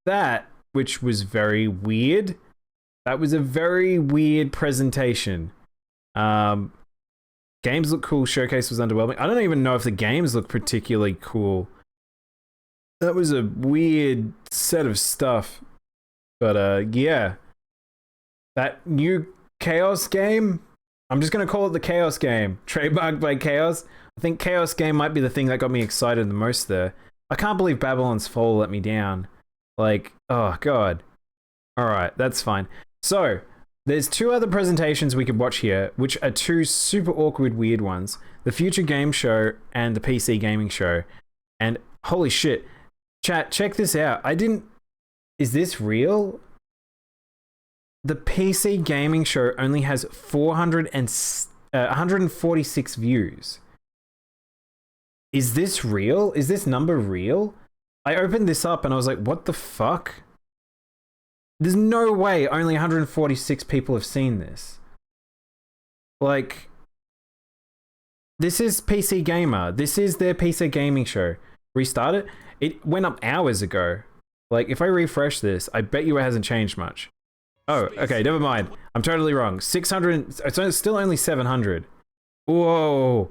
that, which was very weird. That was a very weird presentation. Games look cool. Showcase was underwhelming. I don't even know if the games look particularly cool. That was a weird set of stuff. But yeah. That new Chaos game, I'm just going to call it the Chaos game. Trademarked by Chaos. I think Chaos game might be the thing that got me excited the most there. I can't believe Babylon's Fall let me down. Like, oh god. Alright, that's fine. So, there's two other presentations we could watch here, which are two super awkward, weird ones. The Future Game Show and the PC Gaming Show. And holy shit. Chat, check this out. Is this real? The PC Gaming Show only has 146 views. Is this real? Is this number real? I opened this up and I was like, what the fuck? There's no way only 146 people have seen this. Like, this is PC Gamer. This is their PC Gaming Show. Restart it. It went up hours ago. Like, if I refresh this, I bet you it hasn't changed much. Oh, okay, never mind. I'm totally wrong. 600, it's still only 700. Whoa.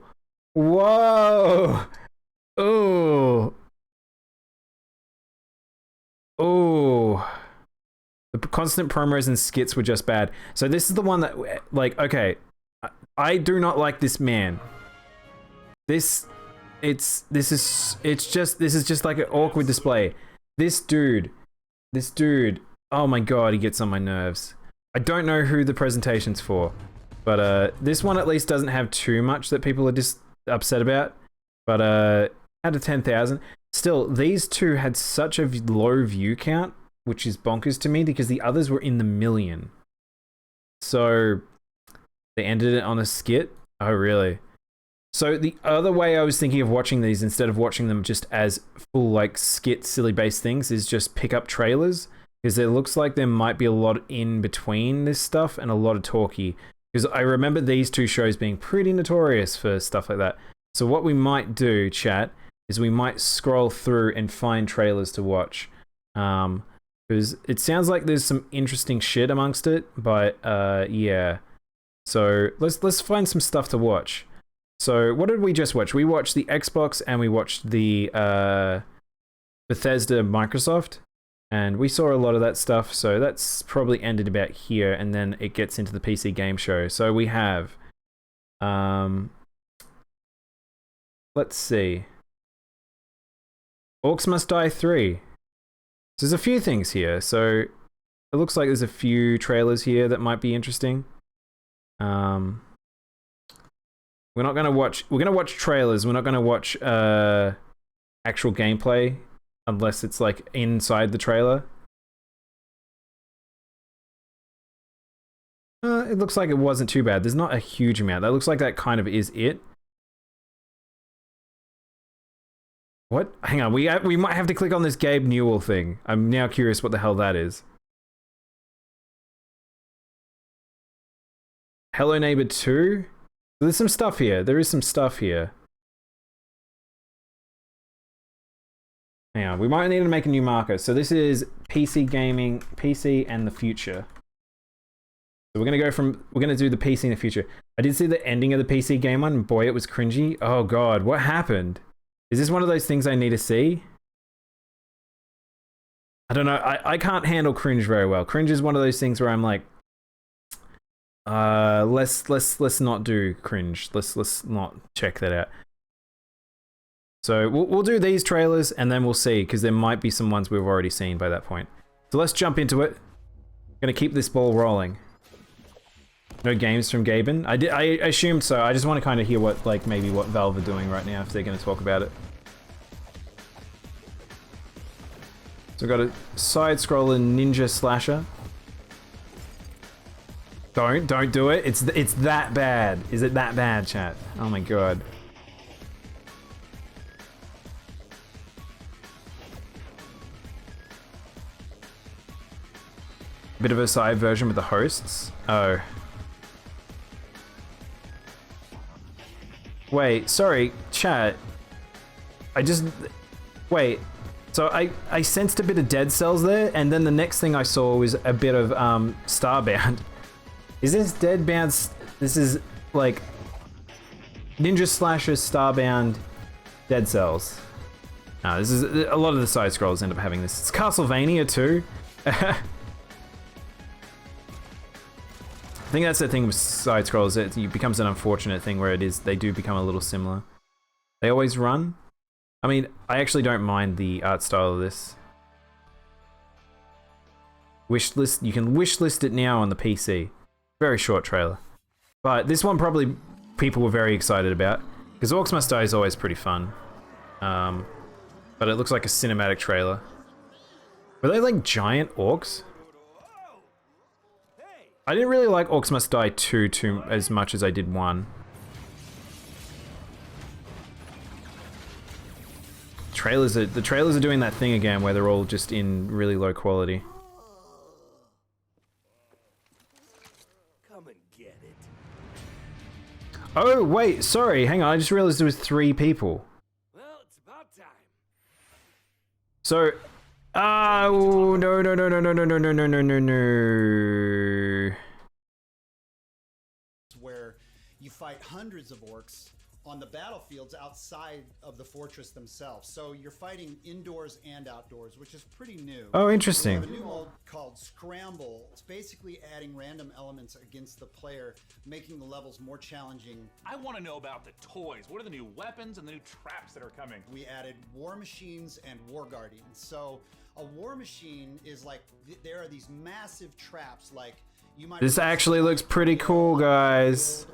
Whoa. Oh. Oh. The constant promos and skits were just bad. So this is the one that, like, okay, I do not like this man. This is just like an awkward display. This dude, oh my god, he gets on my nerves. I don't know who the presentation's for, but this one at least doesn't have too much that people are just upset about. But out of 10,000, still, these two had such a low view count, which is bonkers to me because the others were in the million. So they ended it on a skit. Oh, really? So the other way I was thinking of watching these instead of watching them just as full like skit silly based things is just pick up trailers, because it looks like there might be a lot in between this stuff and a lot of talky, because I remember these two shows being pretty notorious for stuff like that. So what we might do, chat, is we might scroll through and find trailers to watch, because it sounds like there's some interesting shit amongst it, but yeah. So let's find some stuff to watch. So what did we just watch? We watched the Xbox and we watched the Bethesda Microsoft, and we saw a lot of that stuff. So that's probably ended about here, and then it gets into the PC Game Show. So we have, let's see, Orcs Must Die 3. So there's a few things here. So it looks like there's a few trailers here that might be interesting. We're gonna watch trailers. We're not gonna watch actual gameplay unless it's like inside the trailer. It looks like it wasn't too bad. There's not a huge amount. That looks like that kind of is it. What? Hang on, we might have to click on this Gabe Newell thing. I'm now curious what the hell that is. Hello Neighbor 2? There's some stuff here. There is some stuff here. Hang on, we might need to make a new marker. So this is PC gaming, PC and the future. So we're gonna do the PC in the future. I did see the ending of the PC game one, and boy, it was cringy. Oh god, what happened? Is this one of those things I need to see? I don't know. I can't handle cringe very well. Cringe is one of those things where I'm like, let's not do cringe. Let's not check that out. So we'll do these trailers and then we'll see, because there might be some ones we've already seen by that point. So let's jump into it. Gonna keep this ball rolling. No games from Gaben. I assumed so. I just want to kind of hear what maybe what Valve are doing right now if they're gonna talk about it. So we've got a side-scroller ninja slasher. Don't do it. It's that bad. Is it that bad, chat? Oh my god. Bit of a side version with the hosts. Oh. Wait, sorry, chat. Wait. So I sensed a bit of Dead Cells there, and then the next thing I saw was a bit of Starbound. Is this Deadbound? This is like Ninja Slasher, Starbound, Dead Cells. No, this is a lot of the side scrolls end up having this. It's Castlevania too. I think that's the thing with side scrolls. It becomes an unfortunate thing where they do become a little similar. They always run. I mean, I actually don't mind the art style of this. Wishlist, you can wishlist it now on the PC. Very short trailer. But this one probably people were very excited about, because Orcs Must Die is always pretty fun. But it looks like a cinematic trailer. Were they like giant orcs? I didn't really like Orcs Must Die 2 as much as I did 1. The trailers are doing that thing again where they're all just in really low quality. Come and get it. Oh wait, sorry, hang on, I just realized there was 3 people. Well, it's about time. So, oh no. Where you fight hundreds of orcs on the battlefields outside of the fortress themselves. So you're fighting indoors and outdoors, which is pretty new. Oh, interesting. We have a new mode called Scramble. It's basically adding random elements against the player, making the levels more challenging. I want to know about the toys. What are the new weapons and the new traps that are coming? We added war machines and war guardians. So a war machine is like, there are these massive traps like you might... This actually looks pretty cool, guys.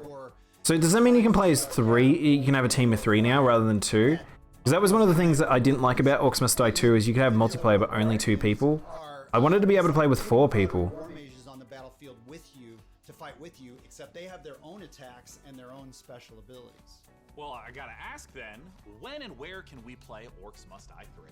So does that mean you can play as 3? You can have a team of 3 now rather than 2? Because that was one of the things that I didn't like about Orcs Must Die 2 is you could have multiplayer but only 2 people. I wanted to be able to play with 4 people. War mages on the battlefield with you to fight with you, except they have their own attacks and their own special abilities. Well, I gotta ask then, when and where can we play Orcs Must Die 3?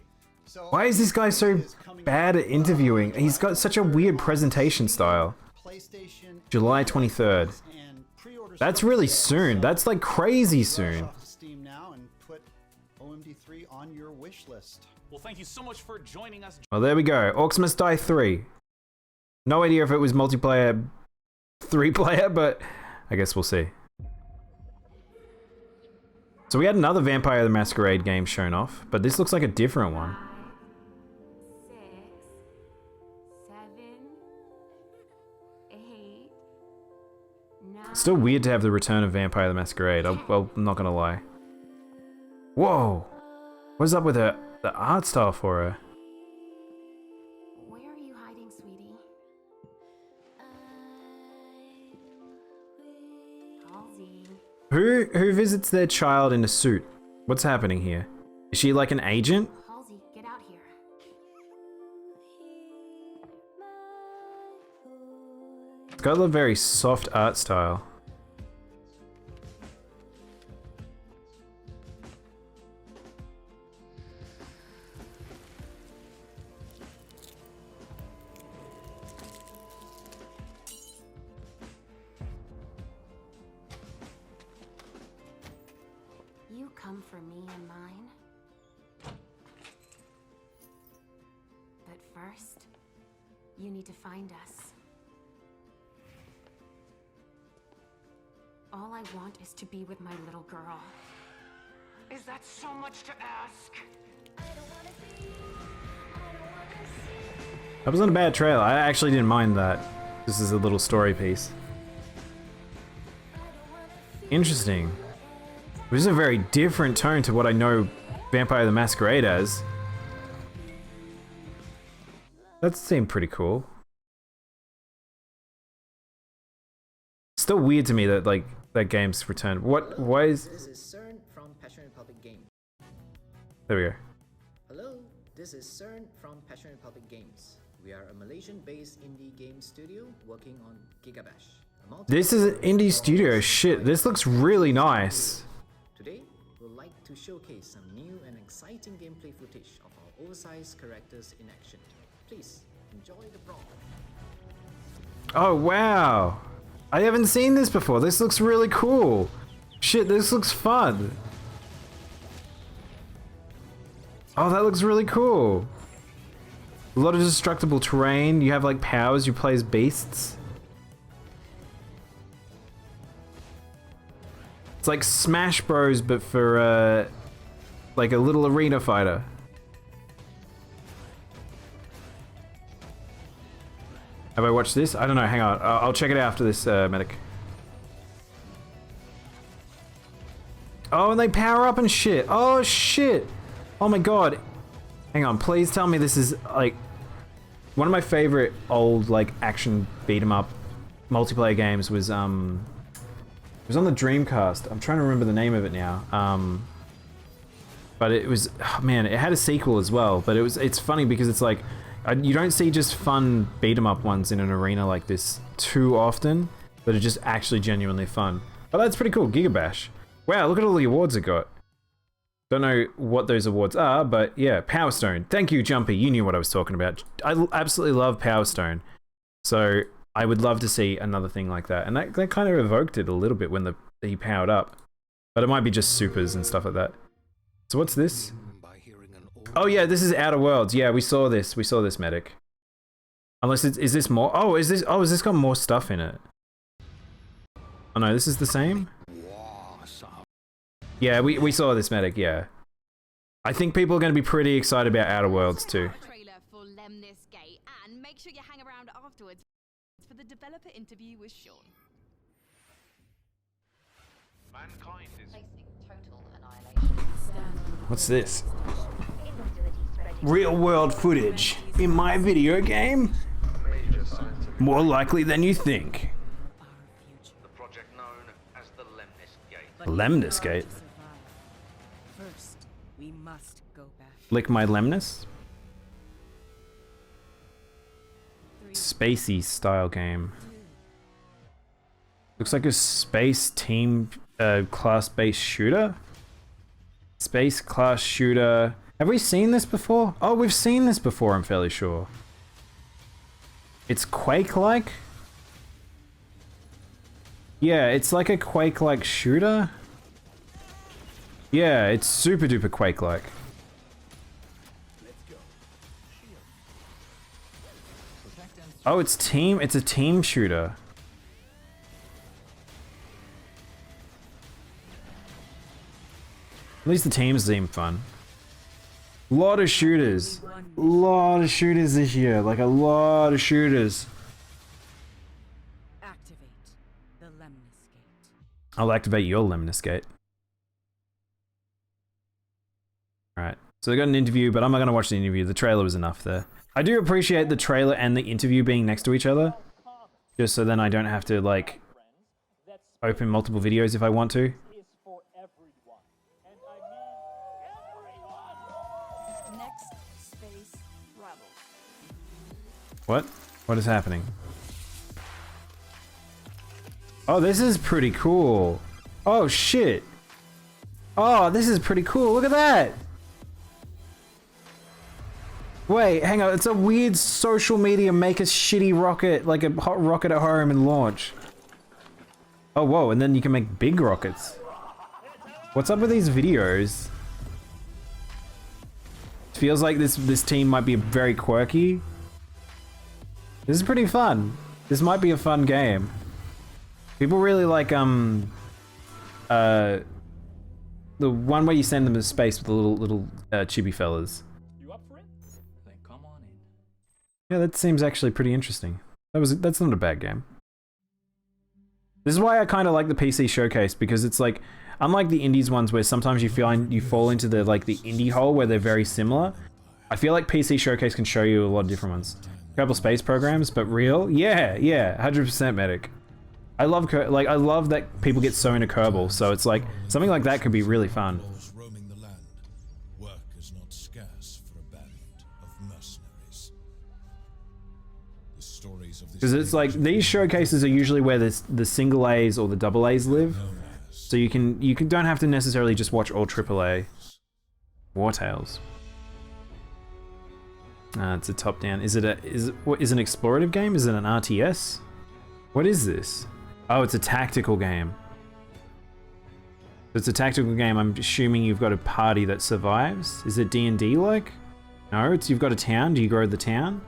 So Why is this guy so bad at interviewing? He's got such a weird presentation style. PlayStation, July 23rd. and pre-order That's really soon. That's like crazy soon. off Steam now and put OMD3 on your wish list. Well, thank you so much for joining us. Well, there we go. Orcs Must Die 3. No idea if it was multiplayer, 3-player, but I guess we'll see. So we had another Vampire the Masquerade game shown off, but this looks like a different one. 6, 7, 8, 9. Still weird to have the return of Vampire the Masquerade, well, I'm not gonna lie. Whoa! What's up with the art style for her? Where are you hiding, sweetie? Halsey. Who visits their child in a suit? What's happening here? Is she like an agent? Halsey, get out here. It's got a very soft art style. You come for me and mine. But first, you need to find us. All I want is to be with my little girl. Is that so much to ask? That wasn't a bad trailer. I actually didn't mind that. This is a little story piece. Interesting. This is a very different tone to what I know Vampire the Masquerade as. That seemed pretty cool. Still weird to me that like that game's returned. Why is... This is CERN from Passion Republic Games. There we go. Hello, this is CERN from Passion Republic Games. We are a Malaysian-based indie game studio working on Gigabash. This is an indie studio. Shit, this looks really nice. Today, we'd like to showcase some new and exciting gameplay footage of our oversized characters in action. Please, enjoy the brawl. Oh, wow. I haven't seen this before. This looks really cool. Shit, this looks fun. Oh, that looks really cool. A lot of destructible terrain. You have like powers. You play as beasts. It's like Smash Bros, but for like a little arena fighter. Have I watched this? I don't know. Hang on. I'll check it out after this, medic. Oh, and they power up and shit. Oh, shit. Oh my god. Hang on. Please tell me this is, like, one of my favorite old, like, action beat-em-up multiplayer games was, it was on the Dreamcast. I'm trying to remember the name of it now. But it was, oh man, it had a sequel as well. But it's funny because it's like, you don't see just fun beat-em-up ones in an arena like this too often, that are just actually genuinely fun. But that's pretty cool. Gigabash. Wow, look at all the awards it got. Don't know what those awards are, but yeah, Power Stone. Thank you, Jumpy. You knew what I was talking about. I absolutely love Power Stone. So I would love to see another thing like that. And that kind of evoked it a little bit when he powered up. But it might be just supers and stuff like that. So what's this? Oh yeah, this is Outer Worlds. Yeah, we saw this. We saw this, medic. Unless is this more? Oh, has this got more stuff in it? Oh no, this is the same? Yeah, we saw this, medic, yeah. I think people are going to be pretty excited about Outer Worlds too. Trailer for Lemnis Gate, and make sure you hang around afterwards for the developer interview with Sean. Mankind is What's this? Real world footage in my video game? More likely than you think. The project known as the Lemnis Gate. Lemnis Gate? First, we must go back. Lick my Lemnis? Spacey style game. Looks like a space team class-based shooter? Space class shooter. Have we seen this before? Oh, we've seen this before, I'm fairly sure. It's Quake-like? Yeah, it's like a Quake-like shooter. Yeah, it's super duper Quake-like. Oh, it's a team shooter. At least the teams seem fun. Lot of shooters. Lot of shooters this year. Like a lot of shooters. Activate the Lemnis Gate. I'll activate your Lemnis Gate. Alright. So they got an interview, but I'm not going to watch the interview. The trailer was enough there. I do appreciate the trailer and the interview being next to each other. Just so then I don't have to, like, open multiple videos if I want to. Next space rebel. What? What is happening? Oh, this is pretty cool. Oh, shit. Oh, this is pretty cool. Look at that. Wait, hang on. It's a weird social media make a shitty rocket, like a hot rocket at home and launch. Oh, whoa. And then you can make big rockets. What's up with these videos? Feels like this team might be very quirky. This is pretty fun. This might be a fun game. People really like the one where you send them to space with the little chibi fellas. You up for it? Then come on in. Yeah, that seems actually pretty interesting. That's not a bad game. This is why I kind of like the PC showcase, because it's like, unlike the indies ones where sometimes you fall into the indie hole where they're very similar. I feel like PC showcase can show you a lot of different ones. A couple space programs, but real? Yeah, 100% medic. I love that people get so into Kerbal, so it's like something like that could be really fun. Roaming the land, work is not scarce for a band of mercenaries. The stories of this Because it's like these showcases are usually where the single A's or the double A's live, so you don't have to necessarily just watch all AAA. War Tales. It's a top down. Is it an explorative game? Is it an RTS? What is this? Oh, it's a tactical game. It's a tactical game. I'm assuming you've got a party that survives. Is it D&D like? No, it's you've got a town. Do you grow the town?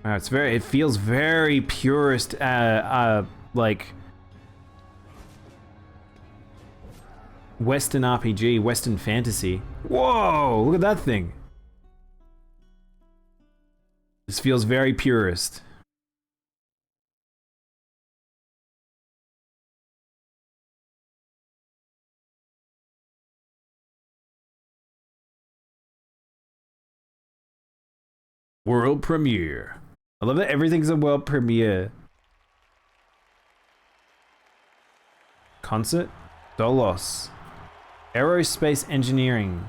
Wow, it feels very purist, like Western RPG, Western fantasy. Whoa, look at that thing. This feels very purist. World premiere. I love that everything's a world premiere. Concert? Dolos. Aerospace engineering.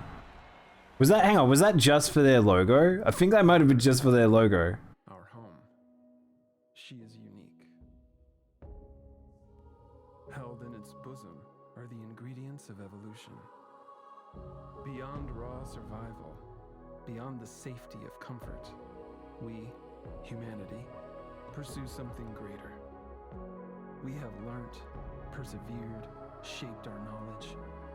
Was that, hang on, was that just for their logo? I think that might have been just for their logo. Our home. She is unique. Held in its bosom are the ingredients of evolution. Beyond raw survival, beyond the safety of comfort, we, humanity, pursue something greater. We have learnt, persevered, shaped our knowledge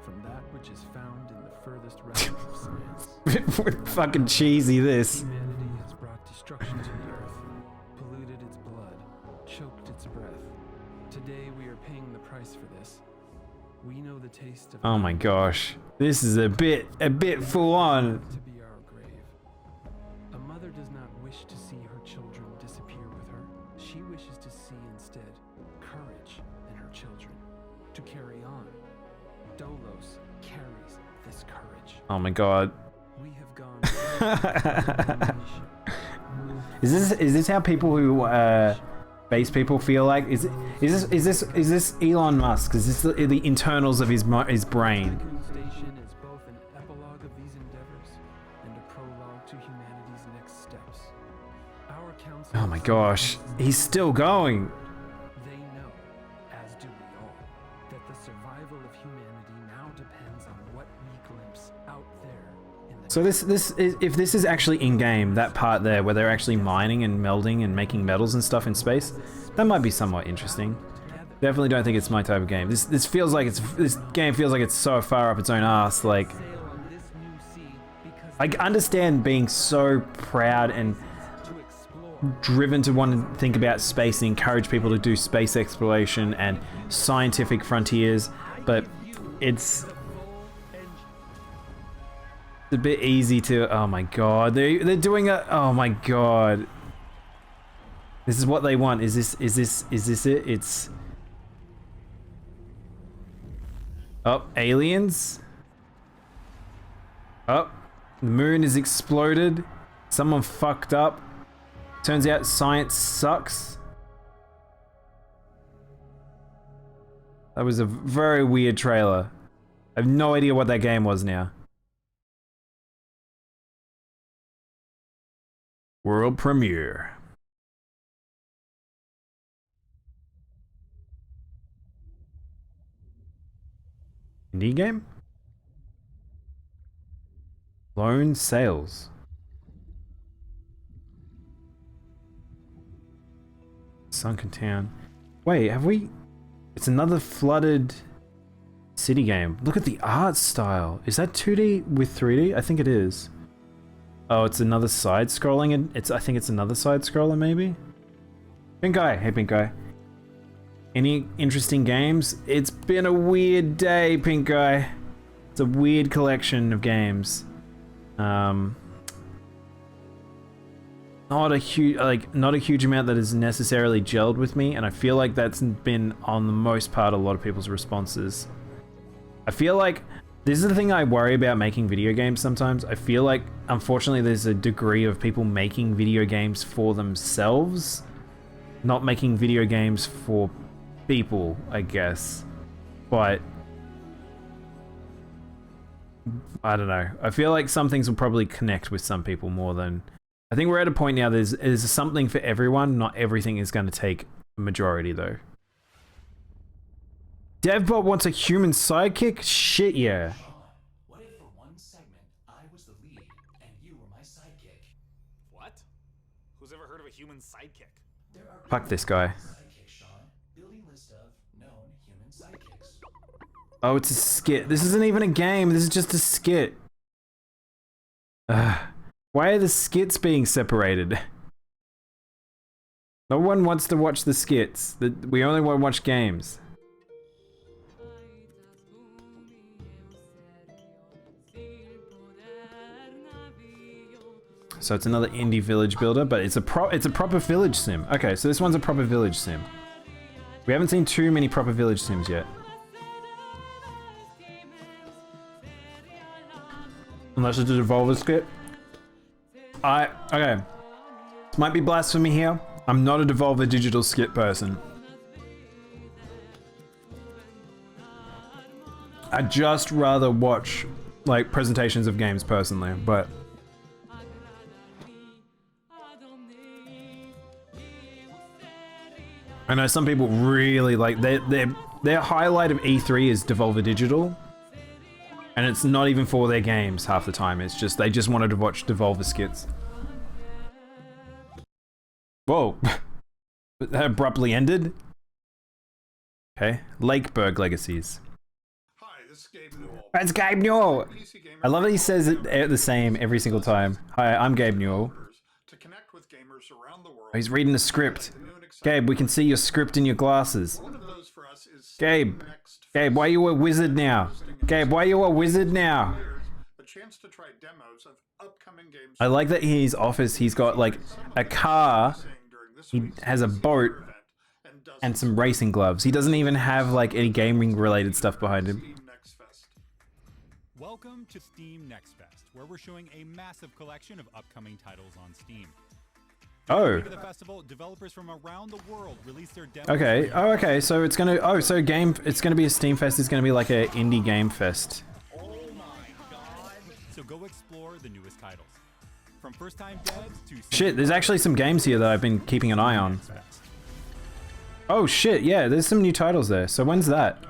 from that which is found in the furthest realms of science. Fucking cheesy, this. Humanity has brought destruction to the earth, polluted its blood, choked its breath. Today we are paying the price for this. We know the taste of— Oh my gosh. This is a bit full on. To be our grave. A mother does not wish to see her children disappear with her. She wishes to see instead courage in her children, to carry on. Dolos carries this courage. Oh my god. We have gone. Is this how people who base people feel like? Is this Elon Musk? Is this the internals of his brain? Station is both an epilogue of these endeavors and a prologue to humanity's next steps. Our council— Oh my gosh, he's still going. They know, as do we all, that the survival of humanity now depends on what we glimpse out there in the— So this is, if this is actually in game, that part there where they're actually mining and melding and making metals and stuff in space, that might be somewhat interesting. Definitely don't think it's my type of game. This feels like this game feels like it's so far up its own ass. Like, I understand being so proud and driven to want to think about space and encourage people to do space exploration and scientific frontiers, but it's a bit easy to— oh my god, they're doing a— oh my god, this is what they want. Is this it? It's— oh, aliens. Oh, the moon is exploded. Someone fucked up. Turns out science sucks. That was a very weird trailer. I have no idea what that game was now. World premiere. Indie game? Lone Sales. Sunken Town. Wait, have we— it's another flooded city game. Look at the art style. Is that 2D with 3D? I think it is. Oh, it's another side scrolling, and I think it's another side scroller maybe? Pink Guy, hey Pink Guy. Any interesting games? It's been a weird day, Pink Guy. It's a weird collection of games. Not a huge amount that has necessarily gelled with me, and I feel like that's been on the most part a lot of people's responses. I feel like this is the thing I worry about making video games sometimes. I feel like, unfortunately, there's a degree of people making video games for themselves, not making video games for people, I guess. But I don't know. I feel like some things will probably connect with some people more than— I think we're at a point now, there's something for everyone. Not everything is going to take a majority, though. DevBot wants a human sidekick? Shit, yeah. What if for one segment I was the lead and you were my sidekick? What? Who's ever heard of a human sidekick? Fuck this guy. Sidekick, Sean. Building list of known human sidekicks. Oh, it's a skit. This isn't even a game. This is just a skit. Why are the skits being separated? No one wants to watch the skits. We only want to watch games. So it's another indie village builder, but it's a proper village sim. Okay, so this one's a proper village sim. We haven't seen too many proper village sims yet. Unless it's a Devolver skit. Okay. This might be blasphemy here. I'm not a Devolver digital skit person. I'd just rather watch like presentations of games personally, but I know some people really like their highlight of E3 is Devolver Digital, and it's not even for their games half the time. It's just they just wanted to watch Devolver skits. Whoa, that abruptly ended. Okay, Lakeberg Legacies. Hi, this is Gabe Newell. It's Gabe Newell. I love that he says it the same every single time. Hi, I'm Gabe Newell. To connect with gamers around the world. Oh, he's reading the script. Gabe, we can see your script in your glasses. One of those for us is Gabe, why are you a wizard now? Gabe, why are you a wizard now? a chance to try demos of upcoming games. I like that in his office he's got like a car, he has a boat, and some racing gloves. He doesn't even have like any gaming related stuff behind him. Welcome to Steam Next Fest, where we're showing a massive collection of upcoming titles on Steam. Oh. To the festival, developers from around the world release their demos. Okay. Oh, okay. So it's gonna. Oh, so it's gonna be a Steam Fest. It's gonna be like a indie game fest. So go explore the newest titles. From first-time devs to Shit. There's actually some games here that I've been keeping an eye on. Oh shit. Yeah. There's some new titles there. So when's that?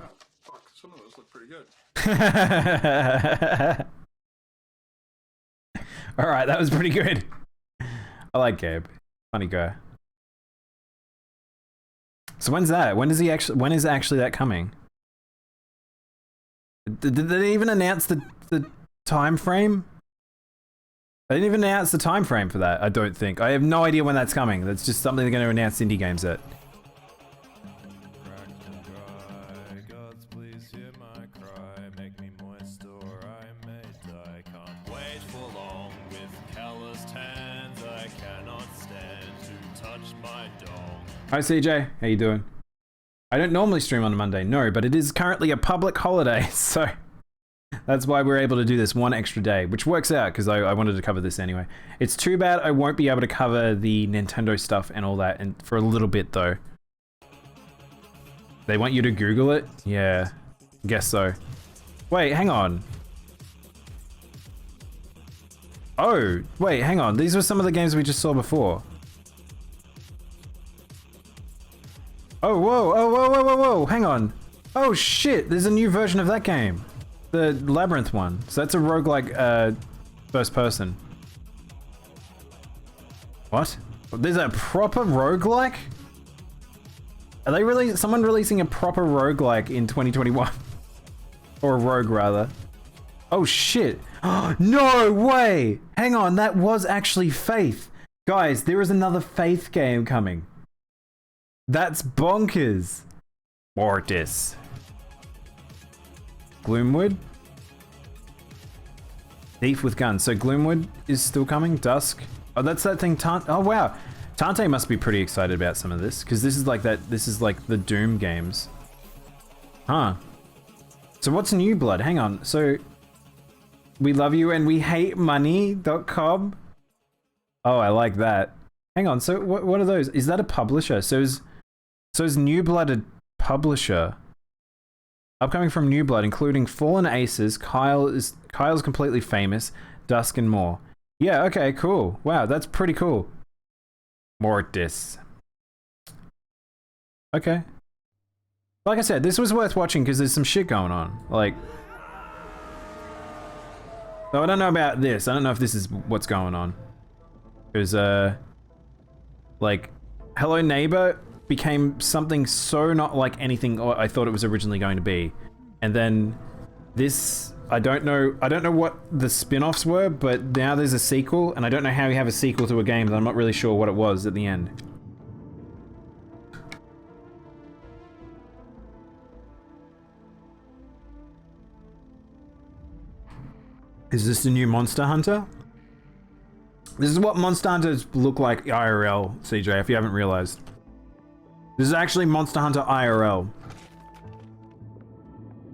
Fuck, some of those look pretty good. All right. That was pretty good. I like Gabe. Funny guy. So when's that? When is actually that coming? Did they even announce the time frame? They didn't even announce the time frame for that, I don't think. I have no idea when that's coming. That's just something they're going to announce indie games at. Hi CJ, how you doing? I don't normally stream on a Monday, no, but it is currently a public holiday, so that's why we're able to do this one extra day, which works out because I wanted to cover this anyway. It's too bad I won't be able to cover the Nintendo stuff and all that, and for a little bit though. They want you to Google it? Yeah, guess so. Wait, hang on. Oh, wait, hang on. These were some of the games we just saw before. Oh, whoa, oh, whoa, whoa, whoa, whoa, hang on. Oh, shit, there's a new version of that game. The Labyrinth one. So that's a roguelike, first person. What? There's a proper roguelike? Are they someone releasing a proper roguelike in 2021? Or a rogue, rather. Oh, shit. No way! Hang on, that was actually Faith. Guys, there is another Faith game coming. That's bonkers. Mortis. Gloomwood? Thief with Guns. So Gloomwood is still coming? Dusk? Oh, that's that thing. Oh, wow. Tante must be pretty excited about some of this, because this is like the Doom games. Huh. So what's New Blood? Hang on. So we love you and we hate money.com. Oh, I like that. Hang on. So what are those? Is that a publisher? So is New Blood a publisher? Upcoming from New Blood, including Fallen Aces, Kyle's Completely Famous, Dusk, and more. Yeah, okay, cool. Wow, that's pretty cool. Mortis. Okay. Like I said, this was worth watching because there's some shit going on. Like, so I don't know about this. I don't know if this is what's going on. Because, like, Hello Neighbor became something so not like anything I thought it was originally going to be. And then this, I don't know what the spin-offs were, but now there's a sequel, and I don't know how you have a sequel to a game that I'm not really sure what it was at the end. Is this the new Monster Hunter? This is what Monster Hunters look like IRL, CJ, if you haven't realized. This is actually Monster Hunter IRL.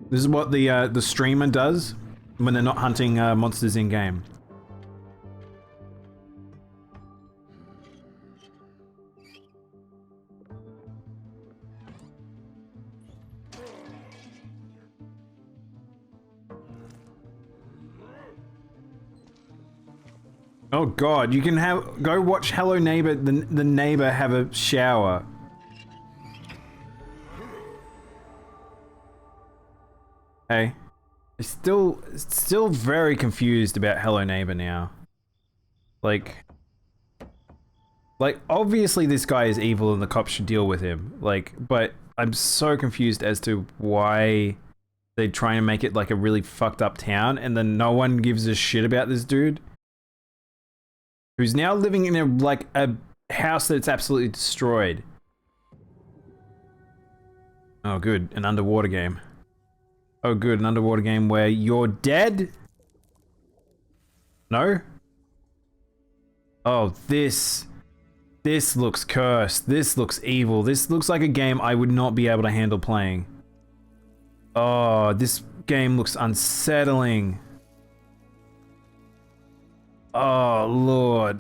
This is what the streamer does when they're not hunting monsters in-game. Oh god, you can go watch Hello Neighbor, the neighbor have a shower. Hey, I'm still very confused about Hello Neighbor now. Like obviously this guy is evil and the cops should deal with him. Like, but I'm so confused as to why they try and make it like a really fucked up town and then no one gives a shit about this dude. Who's now living in a house that's absolutely destroyed. Oh good, an underwater game. Oh good, an underwater game where you're dead? No? Oh, this looks cursed. This looks evil. This looks like a game I would not be able to handle playing. Oh, this game looks unsettling. Oh, Lord.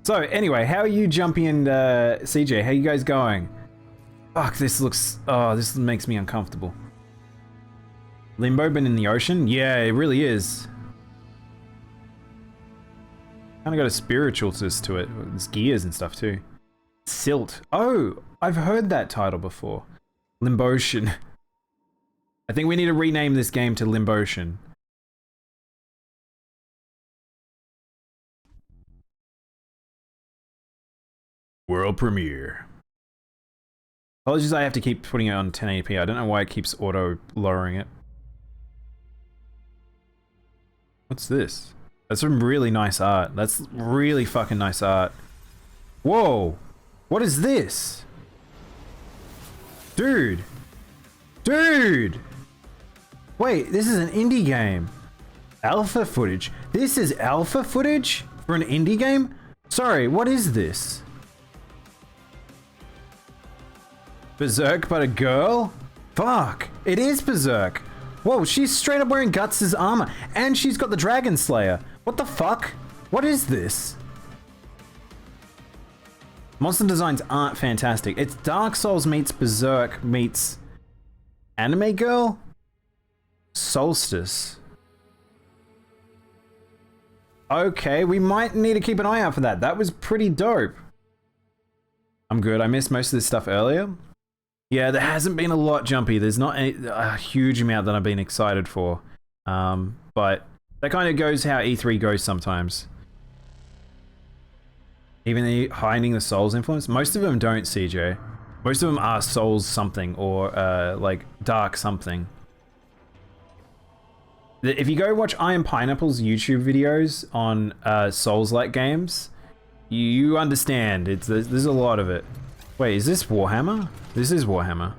So, anyway, how are you, Jumpy and CJ? How you guys going? Fuck, this looks... Oh, this makes me uncomfortable. Limbo been in the ocean? Yeah, it really is. Kinda got a spiritualness to it. There's gears and stuff, too. Silt. Oh, I've heard that title before. Limbotion. I think we need to rename this game to Limbotion. World premiere. Apologies, I have to keep putting it on 1080p. I don't know why it keeps auto lowering it. What's this? That's some really nice art. That's really fucking nice art. Whoa! What is this? Dude! Dude! Wait, this is an indie game. Alpha footage. This is alpha footage for an indie game? Sorry, what is this? Berserk but a girl? Fuck, it is Berserk. Whoa, she's straight up wearing Guts' armor and she's got the Dragon Slayer. What the fuck? What is this? Monster designs aren't fantastic. It's Dark Souls meets Berserk meets Anime Girl? Solstice. Okay, we might need to keep an eye out for that. That was pretty dope. I'm good. I missed most of this stuff earlier. Yeah, there hasn't been a lot, Jumpy. There's not a huge amount that I've been excited for. But that kind of goes how E3 goes sometimes. Even hiding the Souls influence. Most of them don't, CJ. Most of them are Souls something or like Dark something. If you go watch Iron Pineapple's YouTube videos on Souls-like games, you understand. There's a lot of it. Wait, is this Warhammer? This is Warhammer.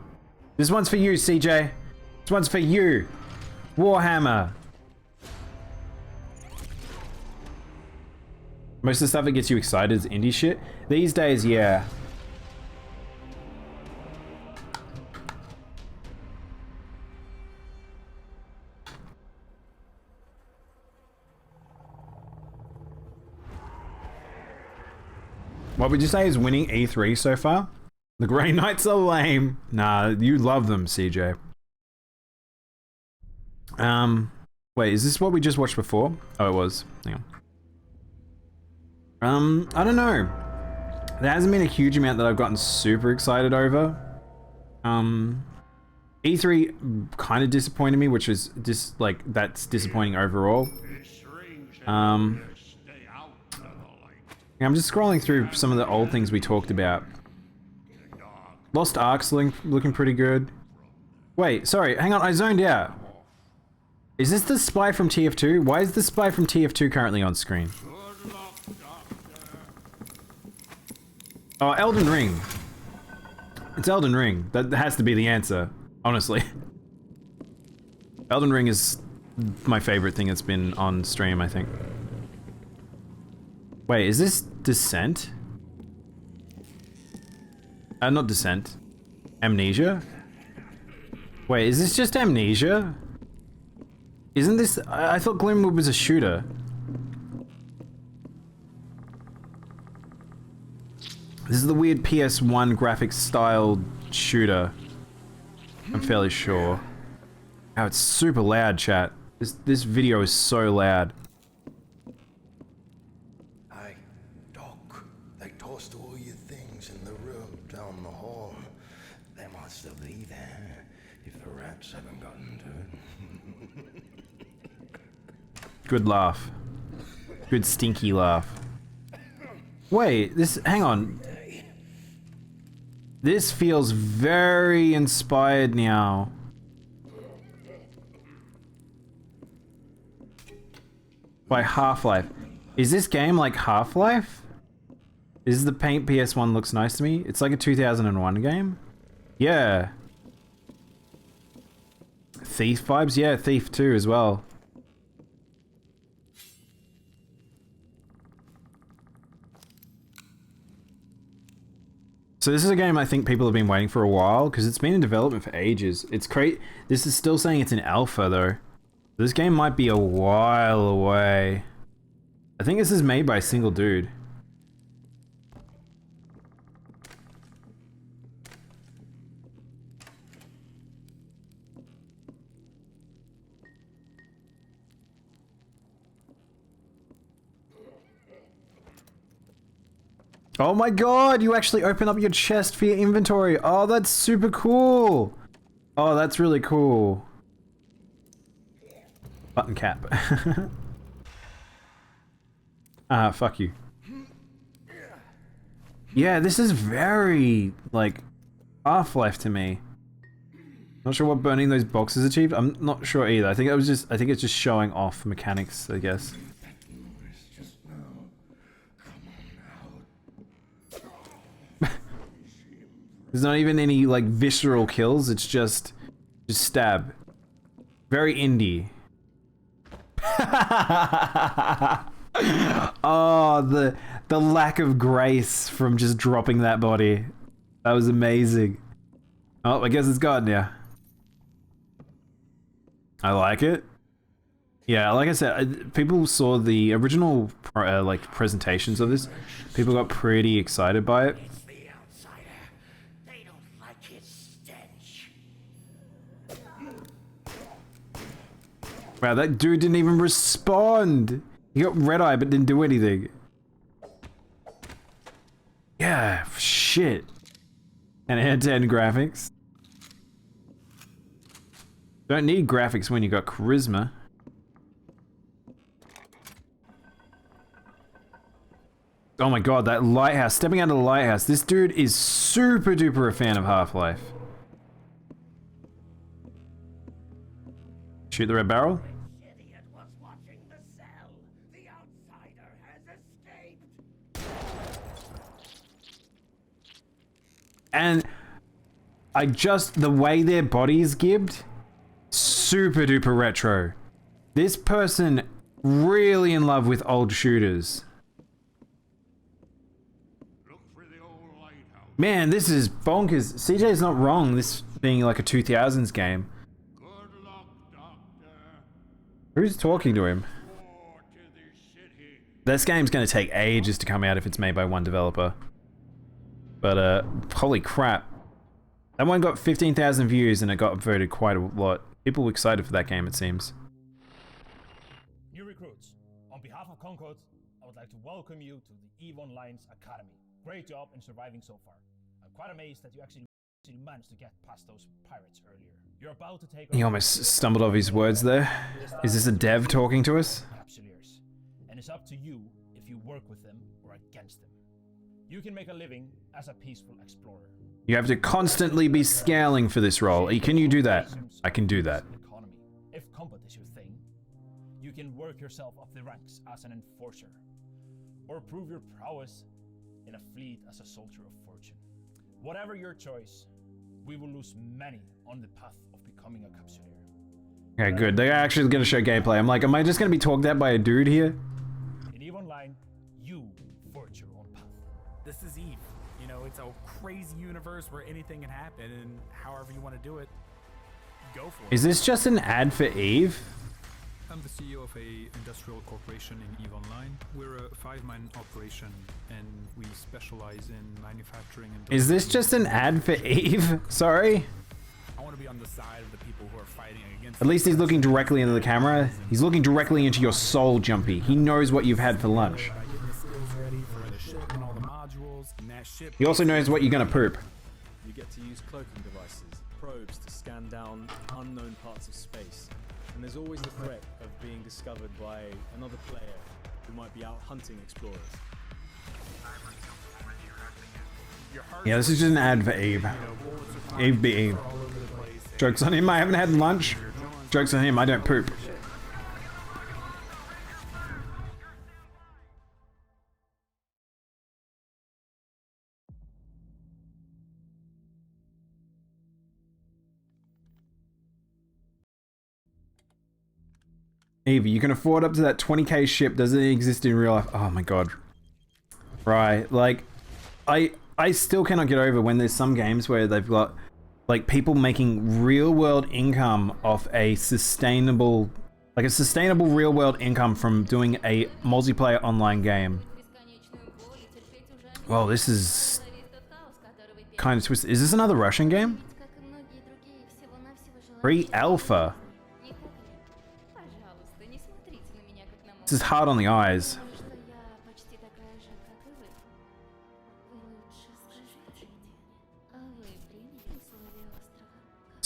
This one's for you, CJ. This one's for you. Warhammer. Most of the stuff that gets you excited is indie shit. These days, yeah. What would you say is winning E3 so far? The Grey Knights are lame. Nah, you love them, CJ. Wait, is this what we just watched before? Oh, it was. Hang on. I don't know. There hasn't been a huge amount that I've gotten super excited over. E3 kind of disappointed me, which is just like, that's disappointing overall. I'm just scrolling through some of the old things we talked about. Lost Ark's looking pretty good. Wait, sorry, hang on, I zoned out. Is this the spy from TF2? Why is the spy from TF2 currently on screen? Oh, Elden Ring. It's Elden Ring. That has to be the answer, honestly. Elden Ring is my favorite thing that's been on stream, I think. Wait, is this Descent? Not Descent. Amnesia? Wait, is this just Amnesia? Isn't this... I thought Gloomwood was a shooter. This is the weird PS1 graphics style shooter. I'm fairly sure. Oh, it's super loud, chat. This video is so loud. Hey, Doc, they tossed all your things in the room down the hall. They might still be there if the rats haven't gotten to it. Good laugh. Good stinky laugh. Wait, hang on. This feels very inspired now. By Half-Life. Is this game like Half-Life? Is the paint PS1 looks nice to me? It's like a 2001 game? Yeah. Thief vibes? Yeah, Thief 2 as well. So this is a game I think people have been waiting for a while because it's been in development for ages. It's great. This is still saying it's in alpha though. This game might be a while away. I think this is made by a single dude. Oh my god, you actually open up your chest for your inventory. Oh, that's super cool. Oh, that's really cool. Button cap. Fuck you. Yeah, this is very, like, Half-Life to me. Not sure what burning those boxes achieved. I'm not sure either. I think it's just showing off mechanics, I guess. There's not even any, like, visceral kills, it's just stab. Very indie. Oh, the lack of grace from just dropping that body. That was amazing. Oh, I guess it's gone now. I like it. Yeah, like I said, people saw the original, like, presentations of this. People got pretty excited by it. Wow, that dude didn't even respond! He got red eye but didn't do anything. Yeah, shit. And hand-to-hand graphics. Don't need graphics when you got charisma. Oh my god, that lighthouse. Stepping out of the lighthouse. This dude is super duper a fan of Half-Life. Shoot the red barrel. And the way their body's gibbed, super duper retro. This person really in love with old shooters. Man, this is bonkers. CJ's not wrong, this being like a 2000s game. Who's talking to him? This game's gonna take ages to come out if it's made by one developer. But, holy crap. That one got 15,000 views and it got voted quite a lot. People were excited for that game, it seems. New recruits, on behalf of Concord, I would like to welcome you to the EVE Online's Academy. Great job in surviving so far. I'm quite amazed that you actually managed to get past those pirates earlier. You're about to take... He almost stumbled over his words there. Is this a dev talking to us? Capsuleers. And it's up to you if if you work with them or against them. You can make a living as a peaceful explorer. You have to constantly be scaling for this role. Can you do that? I can do that. Economy. If combat is your thing, you can work yourself up the ranks as an enforcer, or prove your prowess in a fleet as a soldier of fortune. Whatever your choice, we will lose many on the path of becoming a capsuleer. Okay, good. They're actually going to show gameplay. I'm like, am I just going to be talked at by a dude here? In EVE Online, you forge your own path. This is EVE. You know, it's a crazy universe where anything can happen, and however you want to do it, go for it. Is this just an ad for EVE? I'm the CEO of a industrial corporation in EVE Online. We're a 5-man operation, and we specialize in manufacturing and... Is this just an ad for EVE? Sorry? I want to be on the side of the people who are fighting against... At least he's looking directly into the camera. He's looking directly into your soul, Jumpy. He knows what you've had for lunch. He also knows what you're gonna poop. You get to use cloaking devices, probes to scan down unknown parts of space. And there's always the threat of being discovered by another player who might be out hunting explorers. Yeah, this is just an ad for EVE. EVE be EVE. Joke's on him, I haven't had lunch. Joke's on him, I don't poop. EVE, you can afford up to that 20k ship. Does it exist in real life? Oh my god. Right, like, I still cannot get over when there's some games where they've got, like, people making real-world income off a sustainable, like a sustainable real-world income from doing a multiplayer online game. Well, this is kind of twisted. Is this another Russian game? Pre-alpha. This is hard on the eyes.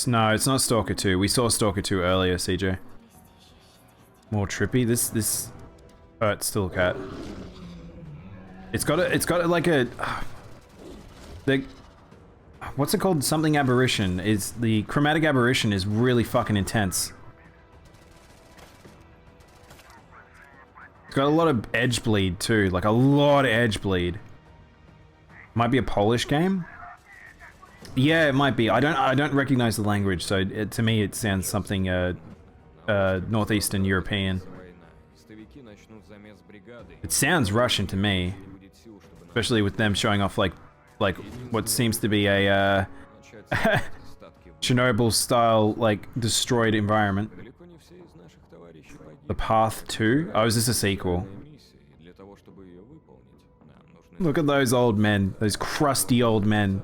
No, it's not Stalker 2. We saw Stalker 2 earlier, CJ. More trippy. This. Oh, it's still a cat. It's got like a. The. What's it called? Something aberration. Is the chromatic aberration is really fucking intense. It's got a lot of edge bleed too, like a lot of edge bleed. Might be a Polish game. Yeah, it might be. I don't recognize the language, so to me it sounds something northeastern European. It sounds Russian to me, especially with them showing off like what seems to be a Chernobyl style like destroyed environment. The Path 2? Oh, is this a sequel? Look at those old men. Those crusty old men.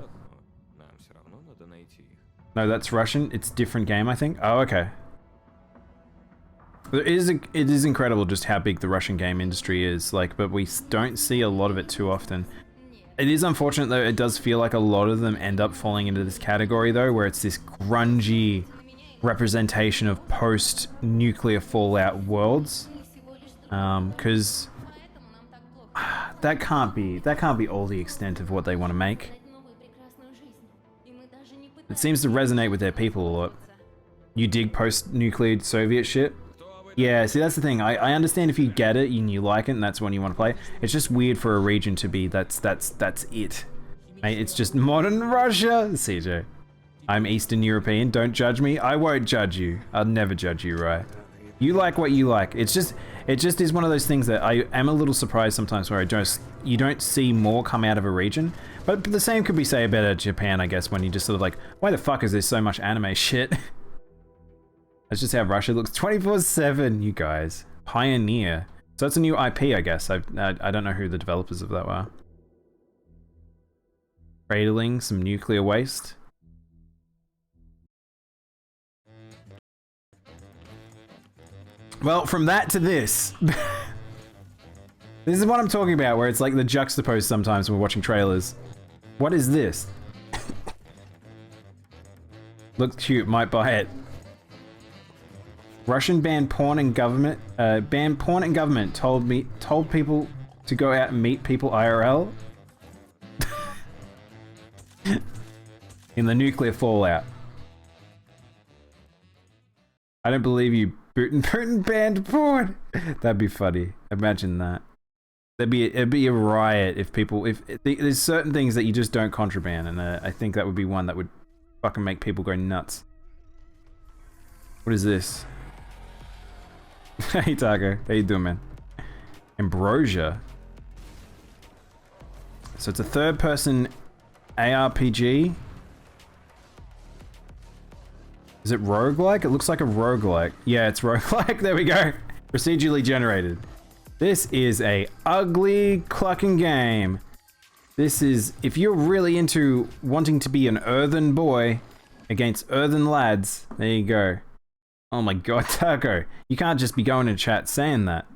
No, that's Russian. It's a different game, I think. Oh, okay. It is incredible just how big the Russian game industry is, like, but we don't see a lot of it too often. It is unfortunate, though. It does feel like a lot of them end up falling into this category, though, where it's this grungy representation of post-nuclear fallout worlds, because that can't be all the extent of what they want to make. It seems to resonate with their people a lot. You dig post-nuclear Soviet shit? Yeah, see that's the thing. I understand if you get it and you like it and that's when you want to play. It's just weird for a region to be that's it. Mate, it's just modern Russia, CJ. I'm Eastern European, don't judge me. I won't judge you. I'll never judge you, right? You like what you like. It just is one of those things that I am a little surprised sometimes where you don't see more come out of a region. But the same could be said about Japan, I guess, when you just sort of like, why the fuck is there so much anime shit? That's just how Russia looks 24/7, you guys. Pioneer. So that's a new IP, I guess. I don't know who the developers of that were. Cradling some nuclear waste. Well, from that to this. This is what I'm talking about, where it's like the juxtaposed sometimes when we're watching trailers. What is this? Looks cute, might buy it. Russian banned porn and government told to go out and meet people IRL? In the nuclear fallout. I don't believe you, Putin banned porn. That'd be funny. Imagine that. It'd be a riot if people, there's certain things that you just don't contraband, and I think that would be one that would fucking make people go nuts. What is this? Hey Taco, how you doing, man? Ambrosia. So it's a third-person ARPG. Is it roguelike? It looks like a roguelike. Yeah, it's roguelike. There we go. Procedurally generated. This is a ugly clucking game. This is, if you're really into wanting to be an earthen boy against earthen lads, there you go. Oh my god, Taco. You can't just be going in chat saying that.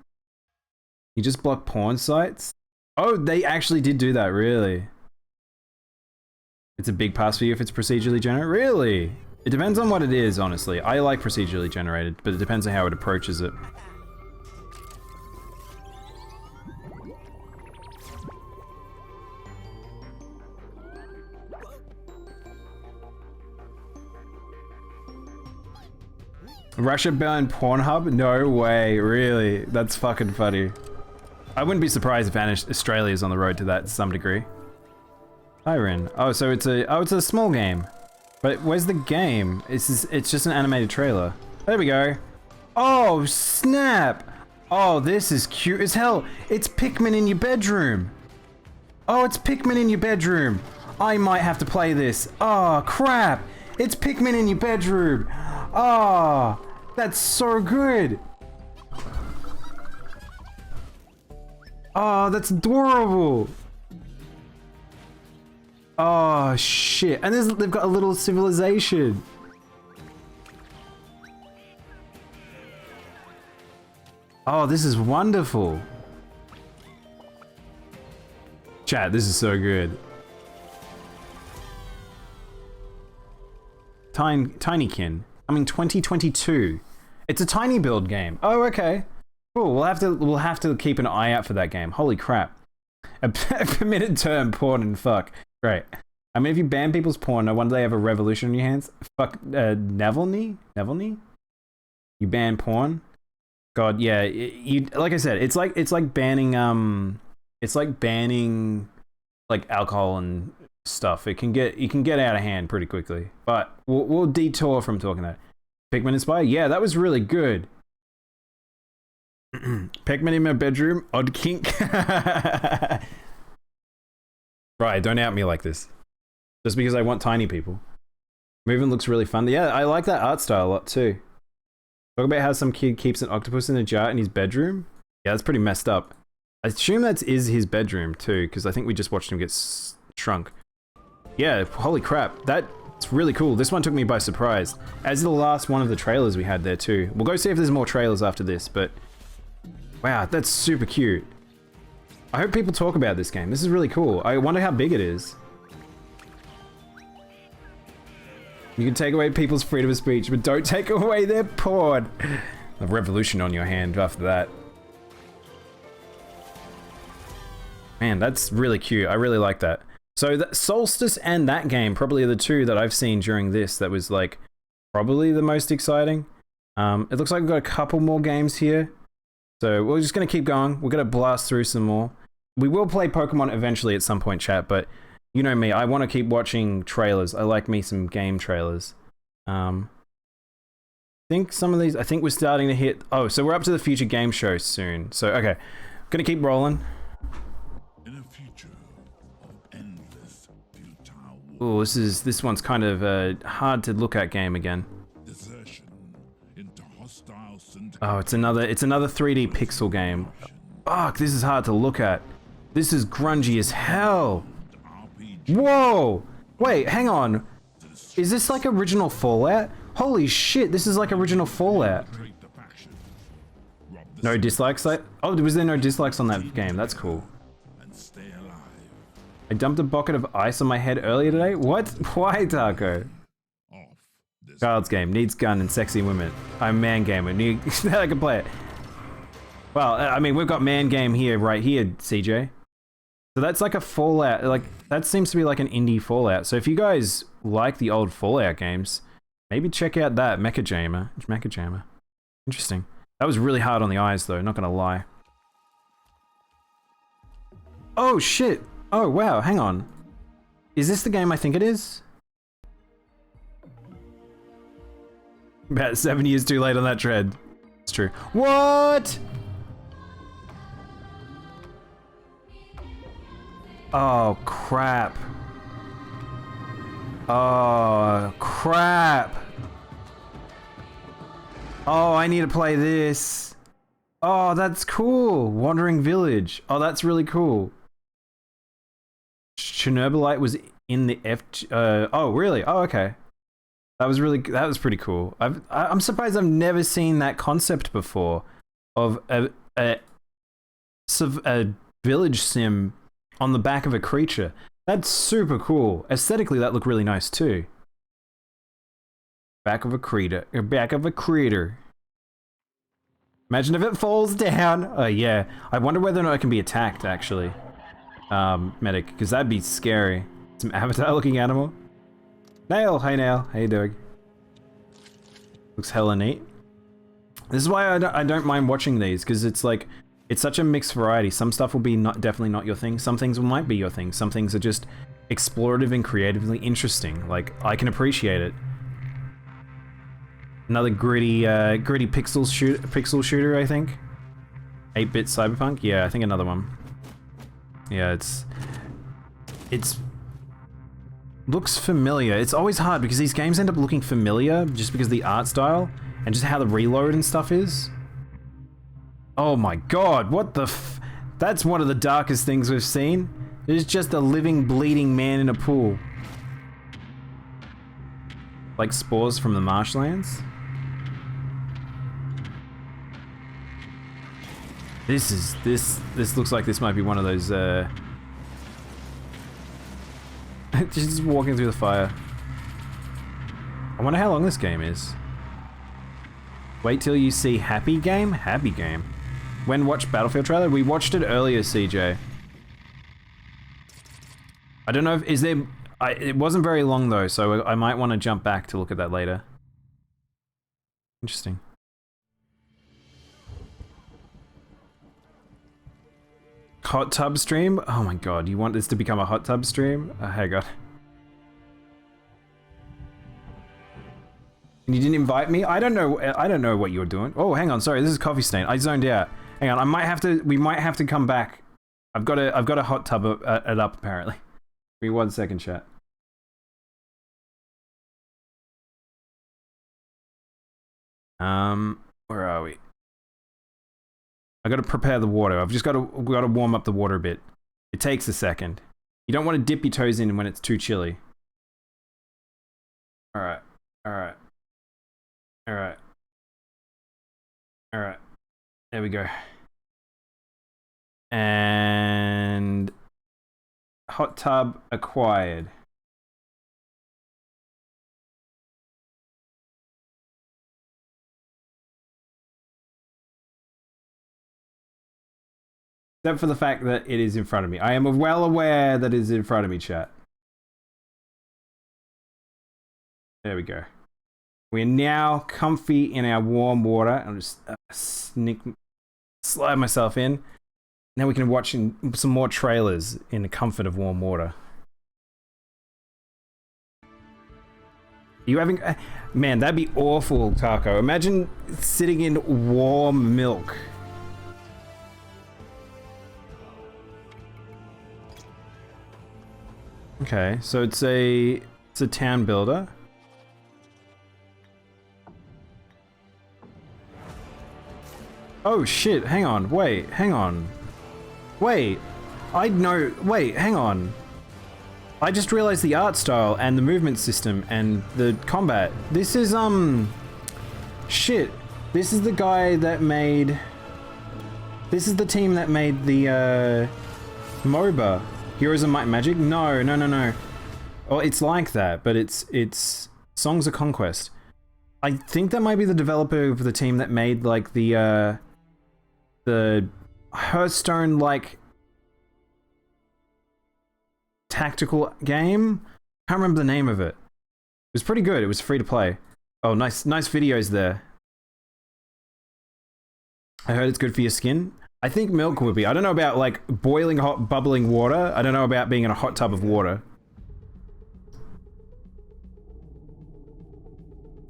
You just block porn sites? Oh, they actually did do that, really? It's a big pass for you if it's procedurally generated? Really? It depends on what it is, honestly. I like procedurally generated, but it depends on how it approaches it. Russia banned Pornhub? No way, really? That's fucking funny. I wouldn't be surprised if Australia's on the road to that to some degree. Iron. Oh, so it's a small game. But where's the game? It's just an animated trailer. There we go. Oh, snap! Oh, this is cute as hell. It's Pikmin in your bedroom. Oh, it's Pikmin in your bedroom. I might have to play this. Oh, crap. It's Pikmin in your bedroom. Oh, that's so good. Oh, that's adorable. Oh, shit. And they've got a little civilization. Oh, this is wonderful. Chat, this is so good. Tinykin. Coming 2022. It's a tiny build game. Oh, okay. Cool. We'll have to keep an eye out for that game. Holy crap. A permitted term, porn and fuck. Great. I mean, if you ban people's porn, no wonder they have a revolution on your hands. Fuck, Navalny? You ban porn? God, yeah. You like I said, it's like banning like alcohol and stuff. You can get out of hand pretty quickly. But we'll detour from talking that. Pikmin inspired? Yeah, that was really good. Pikmin in my bedroom? Odd kink? Right, don't out me like this. Just because I want tiny people. Movement looks really fun. Yeah, I like that art style a lot too. Talk about how some kid keeps an octopus in a jar in his bedroom? Yeah, that's pretty messed up. I assume that is his bedroom too, because I think we just watched him get shrunk. Yeah, holy crap. That's really cool. This one took me by surprise. As the last one of the trailers we had there too. We'll go see if there's more trailers after this, but... Wow, that's super cute. I hope people talk about this game. This is really cool. I wonder how big it is. You can take away people's freedom of speech, but don't take away their porn. A revolution on your hand after that. Man, that's really cute. I really like that. So that Solstice and that game probably are the two that I've seen during this that was like probably the most exciting. It looks like we've got a couple more games here. So we're just going to keep going. We're going to blast through some more. We will play Pokemon eventually at some point, chat, but you know me, I want to keep watching trailers. I like me some game trailers. I think some of these, I think we're starting to hit, oh, so we're up to the future game show soon. So, okay, gonna keep rolling. In a future of endless futile Oh, this one's kind of a hard to look at game again. desertion into hostile Oh, it's another 3D pixel game. Fuck, this is hard to look at. This is grungy as hell. Whoa! Wait, hang on. Is this like original Fallout? Holy shit, this is like original Fallout. No dislikes? Oh, was there no dislikes on that game? That's cool. I dumped a bucket of ice on my head earlier today? What? Why, Taco? Child's game. Needs gun and sexy women. I'm a man gamer. I can play it. Well, I mean, we've got Man Game here, right here, CJ. So that's like a Fallout, like, that seems to be like an indie Fallout. So if you guys like the old Fallout games, maybe check out that Mecha Jammer. Interesting. That was really hard on the eyes though, not gonna lie. Oh shit! Oh wow, hang on. Is this the game I think it is? About 7 years too late on that tread. It's true. What? Oh, crap. Oh, crap. Oh, I need to play this. Oh, that's cool. Wandering Village. Oh, that's really cool. Chernobylite was in the oh, really? Oh, okay. That was pretty cool. I'm surprised I've never seen that concept before of a village sim on the back of a creature. That's super cool. Aesthetically, that looked really nice too. Back of a creature. Imagine if it falls down. Oh yeah. I wonder whether or not it can be attacked actually. Medic, because that'd be scary. Some avatar-looking animal. Nail, hey Nail, how you doing? Looks hella neat. This is why I don't mind watching these, because it's like, it's such a mixed variety. Some stuff will be definitely not your thing. Some things might be your thing. Some things are just explorative and creatively interesting. Like, I can appreciate it. Another gritty pixel shooter, I think. 8-bit cyberpunk? Yeah, I think another one. Yeah, it's looks familiar. It's always hard because these games end up looking familiar just because of the art style and just how the reload and stuff is. Oh my god, what the f- That's one of the darkest things we've seen. There's just a living, bleeding man in a pool. Like spores from the marshlands. This looks like this might be one of those, just walking through the fire. I wonder how long this game is. Wait till you see Happy Game? Happy Game. When watched Battlefield trailer? We watched it earlier, CJ. I don't know if, is there, it wasn't very long though, so I might want to jump back to look at that later. Interesting. Hot tub stream? Oh my god, you want this to become a hot tub stream? Oh hey god. And you didn't invite me? I don't know what you're doing. Oh, hang on, sorry, this is Coffee Stain. I zoned out. Hang on, we might have to come back. I've got a hot tub it up apparently. Give me 1 second, chat. Where are we? I gotta prepare the water. I've just gotta warm up the water a bit. It takes a second. You don't want to dip your toes in when it's too chilly. Alright. Alright. Alright. Alright. There we go. And hot tub acquired. Except for the fact that it is in front of me. I am well aware that it is in front of me, chat. There we go. We're now comfy in our warm water. I'll just slide myself in. Now we can watch some more trailers in the comfort of warm water. You having... Man, that'd be awful, Taco. Imagine sitting in warm milk. Okay, so it's a town builder. Oh shit, hang on, wait, hang on. Wait, wait, hang on. I just realized the art style and the movement system and the combat. This is, shit. This is the guy that made... This is the team that made the, MOBA. Heroes of Might and Magic? No. Oh, it's like that, but it's Songs of Conquest. I think that might be the developer of the team that made like the the Hearthstone like tactical game. Can't remember the name of it. It was pretty good. It was free to play. Oh, nice videos there. I heard it's good for your skin. I think milk would be. I don't know about like boiling hot, bubbling water. I don't know about being in a hot tub of water.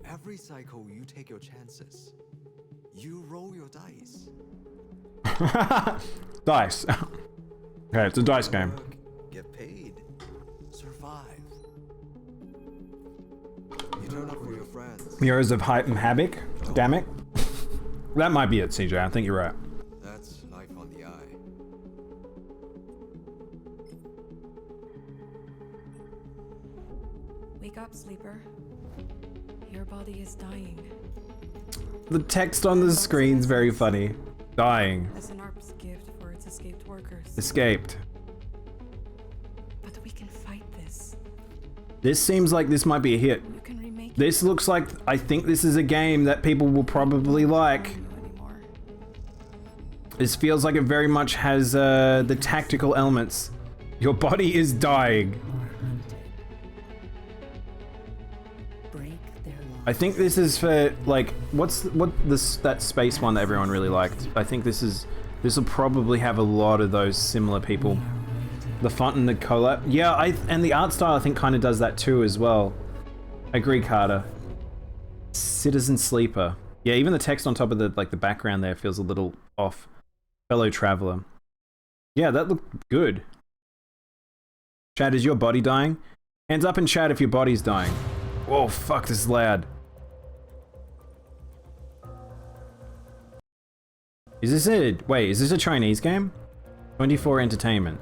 Every cycle, you take your chances. You roll your dice. Dice. Okay, it's a dice game. Get paid. Survive. You turn up for your friends. Mirrors of Hype and Havoc. Damn it. That might be it, CJ. I think you're right. That's life on the eye. Wake up, sleeper. Your body is dying. The text on the screen's very funny. Dying. As an ARP's gift for its escaped workers. Escaped. But we can fight this. This seems like this might be a hit. This looks like, I think this is a game that people will probably like. This feels like it very much has the tactical elements. Your body is dying. I think this is for like, that space one that everyone really liked. I think this will probably have a lot of those similar people. The font and the collab. Yeah, and the art style I think kind of does that too as well. I agree, Carter. Citizen Sleeper. Yeah, even the text on top of the background there feels a little off. Fellow traveler. Yeah, that looked good. Chad, is your body dying? Hands up in chat if your body's dying. Whoa, fuck, this is loud. Is this a Chinese game? 24 Entertainment.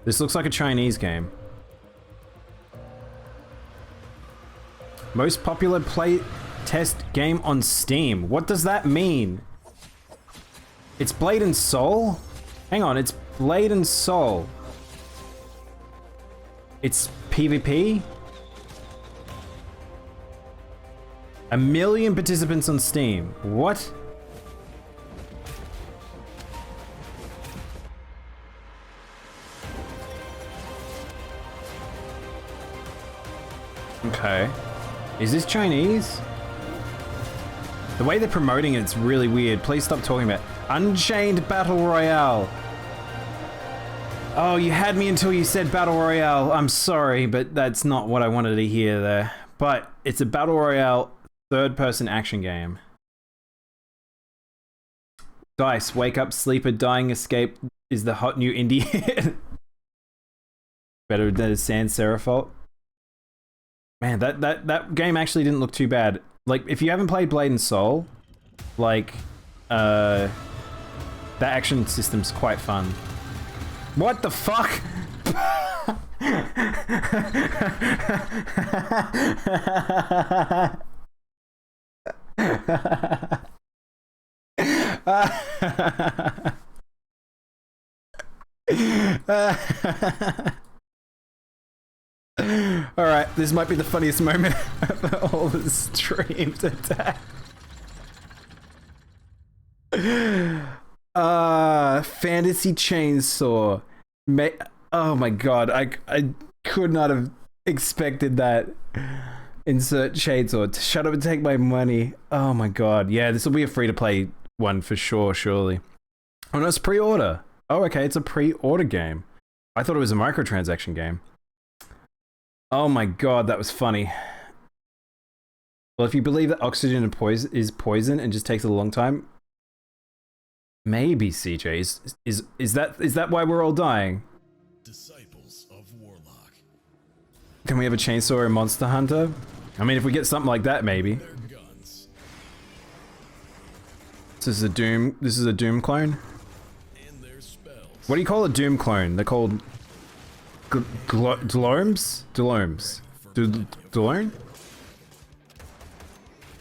This looks like a Chinese game. Most popular play test game on Steam. What does that mean? It's Blade and Soul? Hang on, it's Blade and Soul. It's PvP? 1 million participants on Steam. What? Okay. Is this Chinese? The way they're promoting it's really weird. Please stop talking about it. Unchained Battle Royale. Oh, you had me until you said Battle Royale. I'm sorry, but that's not what I wanted to hear there. But it's a Battle Royale third-person action game. Dice, Wake Up, Sleeper, Dying, Escape is the hot new indie hit. Better than Sans Seraph. Man, that game actually didn't look too bad. Like, if you haven't played Blade and Soul, like, that action system's quite fun. What the fuck? Alright, this might be the funniest moment of all the stream today. Fantasy Chainsaw. Oh my god, I could not have expected that. Insert chainsaw. Shut up and take my money. Oh my god. Yeah, this will be a free-to-play one for sure, surely. Oh no, it's pre-order. Oh, okay, it's a pre-order game. I thought it was a microtransaction game. Oh my god, that was funny. Well, if you believe that oxygen is poison and just takes a long time, maybe, CJ. Is that why we're all dying? Disciples of Warlock. Can we have a chainsaw in Monster Hunter? I mean, if we get something like that, maybe. This is a Doom clone? What do you call a Doom clone? They're called Dolomes? Dolomes. Dolone?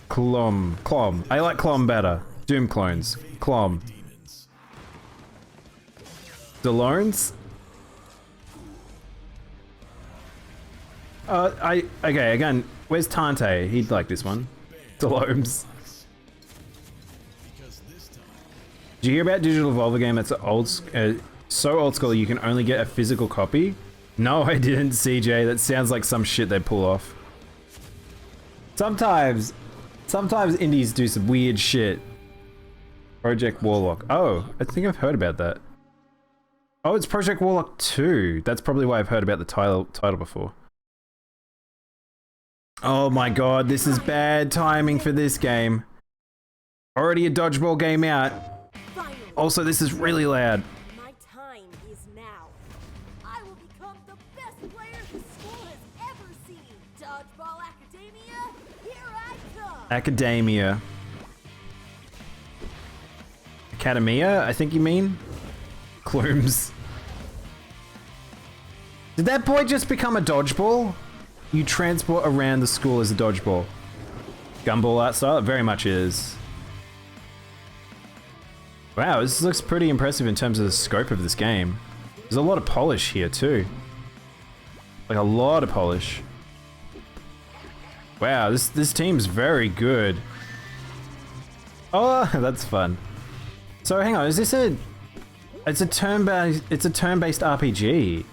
Clom. I like Clom better. Doom clones. Clom. Dolones? Okay, again, where's Tante? He'd like this one. Dolomes. Did you hear about Digital Evolver game that's so old school you can only get a physical copy? No, I didn't, CJ. That sounds like some shit they pull off. Sometimes indies do some weird shit. Project Warlock. Oh, I think I've heard about that. Oh, it's Project Warlock 2. That's probably why I've heard about the title before. Oh my god, this is bad timing for this game. Already a dodgeball game out. Also, this is really loud. My time is now. I will become the best player the school has ever seen. Dodgeball Academia, here I come. Academia. Academia, I think you mean? Clumes. Did that boy just become a dodgeball? You transport around the school as a dodgeball. Gumball art style? It very much is. Wow, this looks pretty impressive in terms of the scope of this game. There's a lot of polish here too. Like a lot of polish. Wow, this team's very good. Oh, that's fun. So hang on, is this it's a turn-based RPG.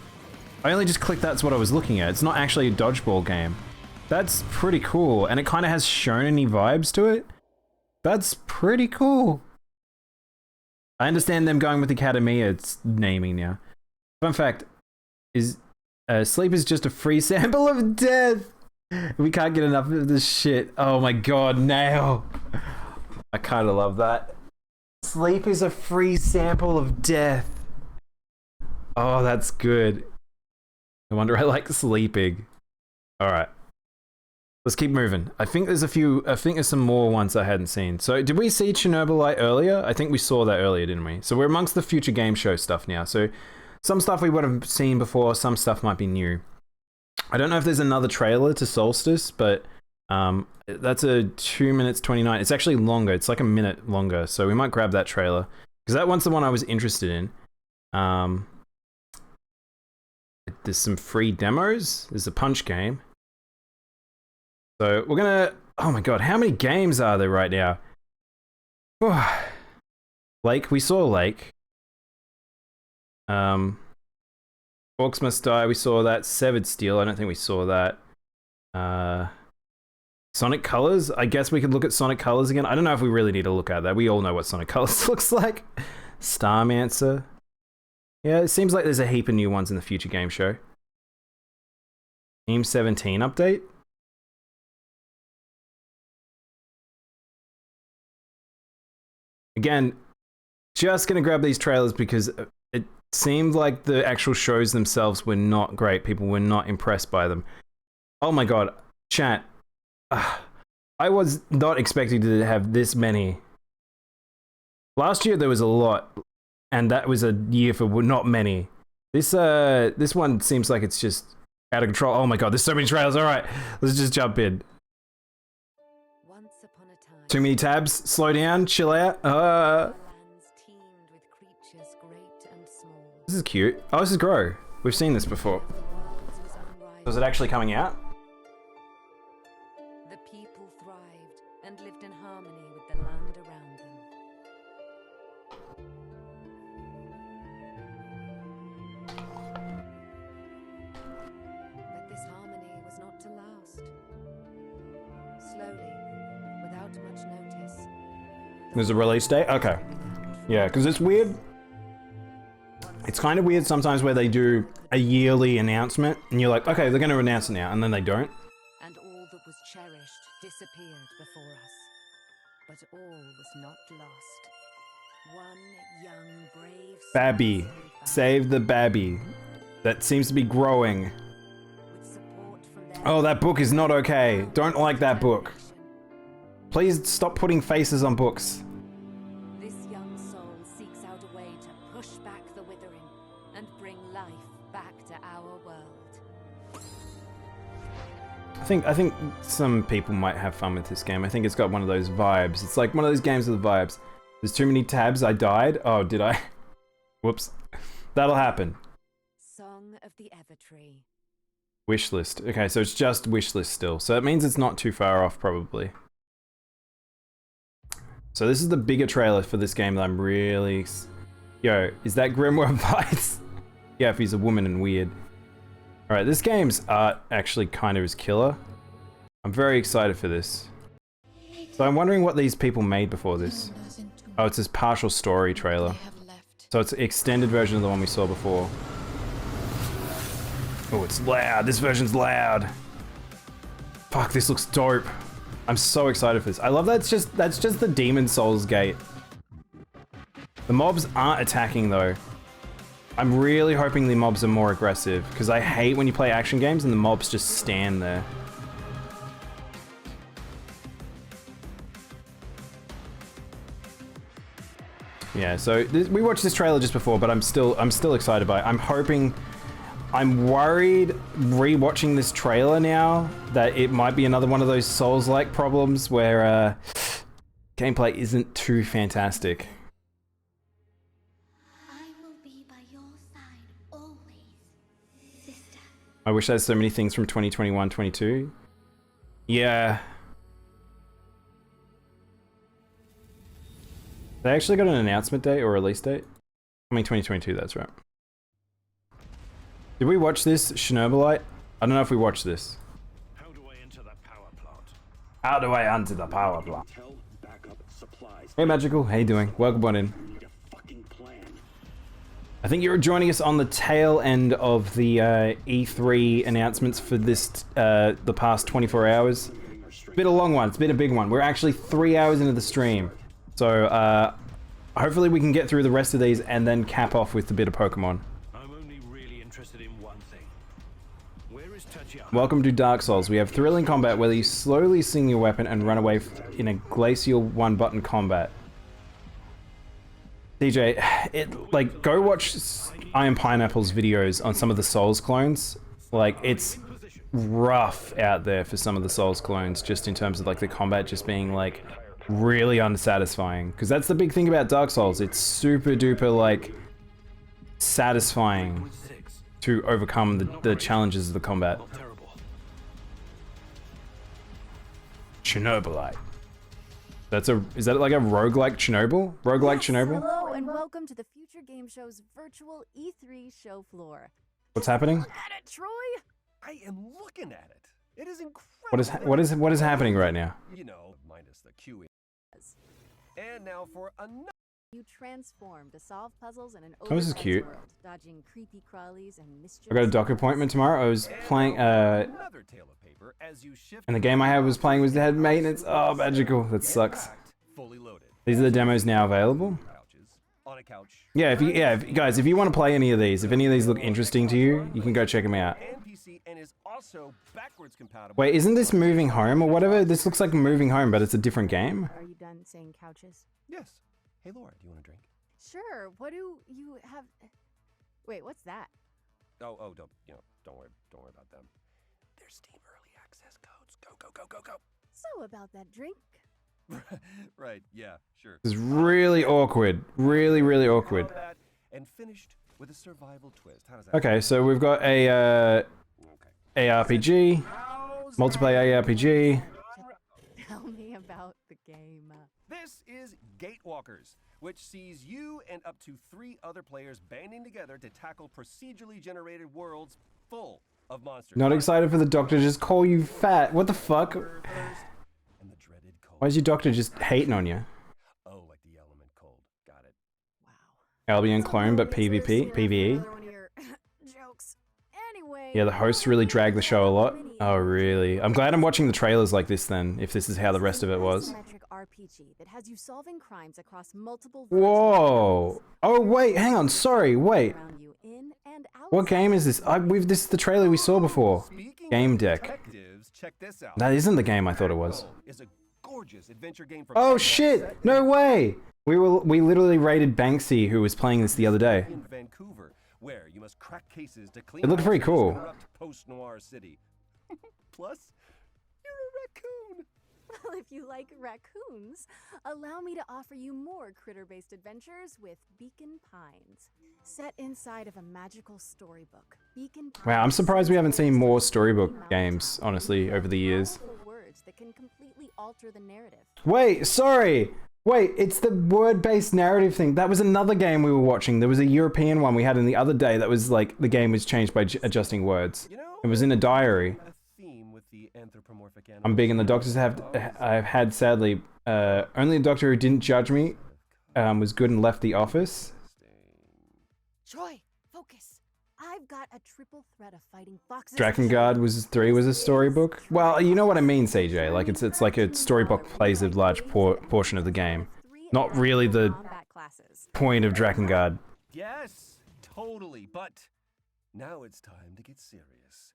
I only just clicked that's what I was looking at. It's not actually a dodgeball game. That's pretty cool, and it kind of has shonen-y vibes to it. That's pretty cool. I understand them going with Academia, it's naming now. Fun fact is, sleep is just a free sample of death. We can't get enough of this shit. Oh my god, now. I kind of love that. Sleep is a free sample of death. Oh, that's good. No wonder I like sleeping. Alright. Let's keep moving. I think there's some more ones I hadn't seen. So, did we see Chernobylite earlier? I think we saw that earlier, didn't we? So we're amongst the future game show stuff now. So, some stuff we would have seen before, some stuff might be new. I don't know if there's another trailer to Solstice, but that's a 2 minutes 29. It's actually longer. It's like a minute longer. So we might grab that trailer. Because that one's the one I was interested in. There's some free demos. There's a punch game. So we're gonna... Oh my god, how many games are there right now? Lake, we saw Lake. Orcs Must Die, we saw that. Severed Steel, I don't think we saw that. Sonic Colors, I guess we could look at Sonic Colors again. I don't know if we really need to look at that. We all know what Sonic Colors looks like. Starmancer. Yeah, it seems like there's a heap of new ones in the future game show. Team 17 update. Again, just gonna grab these trailers because it seemed like the actual shows themselves were not great. People were not impressed by them. Oh my god, chat. I was not expecting to have this many. Last year there was a lot, and that was a year for not many. This one seems like it's just out of control. Oh my god, there's so many trailers. All right, let's just jump in. Too many tabs. Slow down. Chill out. This is cute. Oh, this is Grow. We've seen this before. Was it actually coming out? The people thrived and lived in harmony with the land around them. But this harmony was not to last. Slowly, without much notice. There's a release date? Okay. Yeah, because it's weird. It's kind of weird sometimes where they do a yearly announcement and you're like, okay, they're going to announce it now, and then they don't. And all that was cherished disappeared before us. But all was not lost. One young, brave Babby. Save the Babby. That seems to be growing. Oh, that book is not okay. Don't like that book. Please stop putting faces on books. This young soul seeks out a way to push back the withering and bring life back to our world. I think some people might have fun with this game. I think it's got one of those vibes. It's like one of those games with the vibes. There's too many tabs. I died. Oh, did I? Whoops. That'll happen. Song of the Evertree. Wishlist. Okay, so it's just wishlist still. So it means it's not too far off, probably. So this is the bigger trailer for this game that I'm really... Yo, is that Grimoire Bites? Yeah, if he's a woman and weird. Alright, this game's art actually kind of is killer. I'm very excited for this. So I'm wondering what these people made before this. Oh, it's this partial story trailer. So it's an extended version of the one we saw before. Oh, it's loud. This version's loud. Fuck, this looks dope. I'm so excited for this. I love that that's just the Demon Souls gate. The mobs aren't attacking though. I'm really hoping the mobs are more aggressive because I hate when you play action games and the mobs just stand there. Yeah, so we watched this trailer just before, but I'm still excited by it. I'm worried re-watching this trailer now that it might be another one of those Souls-like problems where gameplay isn't too fantastic. I wish there's so many things from 2021, 22. Yeah. They actually got an announcement date or release date? I mean 2022, that's right. Did we watch this, Chernobyl? I don't know if we watched this. How do I enter the power plant? Hey Magical, how you doing? Welcome on in. I think you're joining us on the tail end of the E3 announcements for this, the past 24 hours. It's been a long one, it's been a big one. We're actually 3 hours into the stream. So, hopefully we can get through the rest of these and then cap off with a bit of Pokemon. I'm only really interested in one thing. Where is Tatiana? Welcome to Dark Souls. We have thrilling combat where you slowly swing your weapon and run away in a glacial one-button combat. DJ, go watch Iron Pineapple's videos on some of the Souls clones. Like, it's rough out there for some of the Souls clones, just in terms of like the combat just being like really unsatisfying. Because that's the big thing about Dark Souls. It's super duper like satisfying to overcome the challenges of the combat. Chernobylite. Is that like a roguelike Chernobyl? Roguelike Chernobyl? Hello and welcome to the Future Game Show's virtual E3 show floor. What's happening? Look at it, Troy! I am looking at it. It is incredible. What is happening right now? You know, minus the QE. And now for another. You transform to solve puzzles in an Oh, this is cute. world, dodging creepy crawlies and I got a doctor appointment tomorrow. I was playing another tale of paper as you shift. and the game I was playing was the head maintenance. Oh, magical. That sucks. Fully loaded. These are the demos now available. On a couch. Yeah, guys, if you want to play any of these, if any of these look interesting to you, you can go check them out. And PC and is also backwards compatible. Wait, isn't this Moving Home or whatever? This looks like Moving Home, but it's a different game. Are you done saying couches? Yes. Hey Laura, do you want a drink? Sure. What do you have? Wait, what's that? Oh, don't worry about them. They're Steam early access codes. Go. So about that drink. Right, yeah, sure. This is really awkward. Really, really awkward. And finished with a survival twist. How does that Okay, so we've got a ARPG, multiplayer ARPG. Tell me about the game. This is Gatewalkers, which sees you and up to 3 other players banding together to tackle procedurally generated worlds full of monsters. Not excited for the doctor to just call you fat. What the fuck? Why is your doctor just hating on you? Oh, like the element cold. Got it. Albion clone, but PvP, PvE. Jokes. Anyway. Yeah, the hosts really drag the show a lot. Oh, really? I'm glad I'm watching the trailers like this then, if this is how the rest of it was. RPG that has you solving crimes across multiple. Whoa! Oh wait, hang on. Sorry, wait. What game is this? This is the trailer we saw before. Game Deck. Check this out. That isn't the game I thought it was. Is a gorgeous adventure game from Oh shit! No way! We literally raided Banksy, who was playing this the other day. In Vancouver, where you must crack cases to clean. It looked very cool. Post-noir city. Plus, you're a raccoon. Well, if you like raccoons, allow me to offer you more critter-based adventures with Beacon Pines. Set inside of a magical storybook, Beacon Pines. Wow, I'm surprised we haven't seen more storybook games, honestly, over the years. Words that can completely alter the narrative. Wait, sorry! Wait, it's the word-based narrative thing. That was another game we were watching. There was a European one we had in the other day that was like, the game was changed by adjusting words. It was in a diary. I'm big, and the doctors I've had, sadly, only a doctor who didn't judge me was good and left the office. Troy, focus. I've got a triple threat of fighting foxes. Drakengard was 3 was a storybook. Well, you know what I mean, CJ. Like it's like a storybook plays a large portion of the game. Not really the point of Drakengard. Yes, totally. But now it's time to get serious.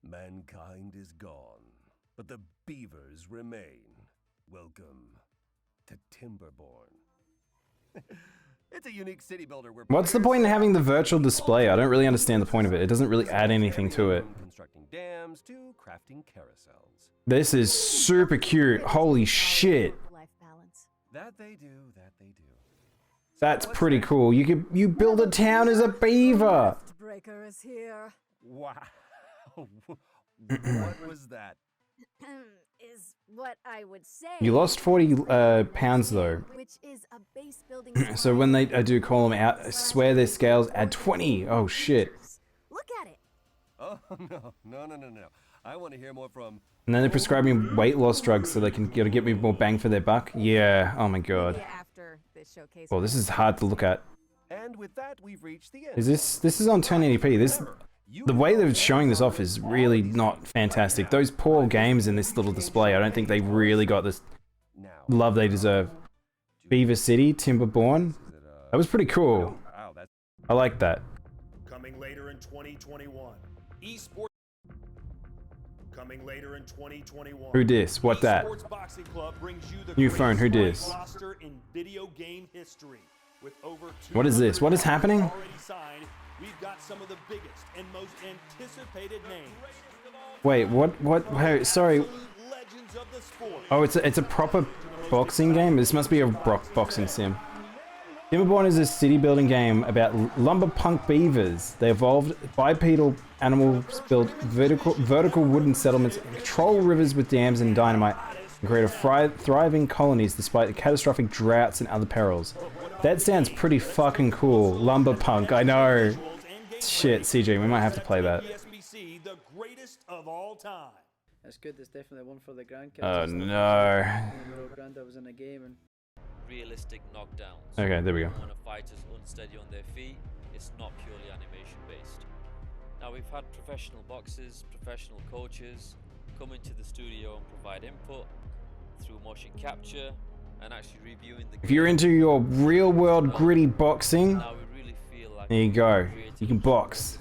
Mankind is gone, but the beavers remain. Welcome to Timberborn. It's a unique city builder where What's the point in having the virtual display? I don't really understand the point of it. It doesn't really add anything to it. constructing dams to crafting carousels. This is super cute. Holy shit. That they do, that they do. That's pretty cool. You build a town as a beaver. Breaker is here. Wow. What was that? Is what I would say. You lost 40 pounds though. Which is a base building. So when they do call them out, I swear their scales add 20. Oh shit. Look at it. Oh no. I want to hear more from. And then they prescribe me weight loss drugs so they can get me more bang for their buck. Yeah. Oh my god. After this showcase. Well, this is hard to look at. And with that, we've reached the end. Is this is on 1080p? The way they're showing this off is really not fantastic. Those poor games in this little display, I don't think they really got this love they deserve. Beaver City, Timberborn. That was pretty cool. I like that. Coming later in 2021. Esports. Coming later in 2021. Who dis? What that? Esports Boxing Club brings you the New phone, who dis? roster in video game history. With over What is this? What is happening? already signed, we've got some of the biggest and most anticipated names. Wait, what? Hey, sorry. Legends of the sport. Oh, it's a proper boxing game? This must be a boxing sim. Timberborn is a city building game about lumber punk beavers. They evolved bipedal animals, build vertical wooden settlements, control rivers with dams and dynamite, and create thriving colonies despite the catastrophic droughts and other perils. That sounds pretty fucking cool. Lumber punk, I know. Shit, CJ, we might have to play that. The greatest of all time. That's good. There's definitely one for the grandkids. Oh no. Granddad was in a game and realistic knockdowns. Okay, there we go. When a fighter's unsteady on their feet, it's not purely animation based. Now we've had professional boxers, professional coaches come into the studio and provide input through motion capture and actually reviewing the. If you're into your real world gritty boxing, there you go. You can box.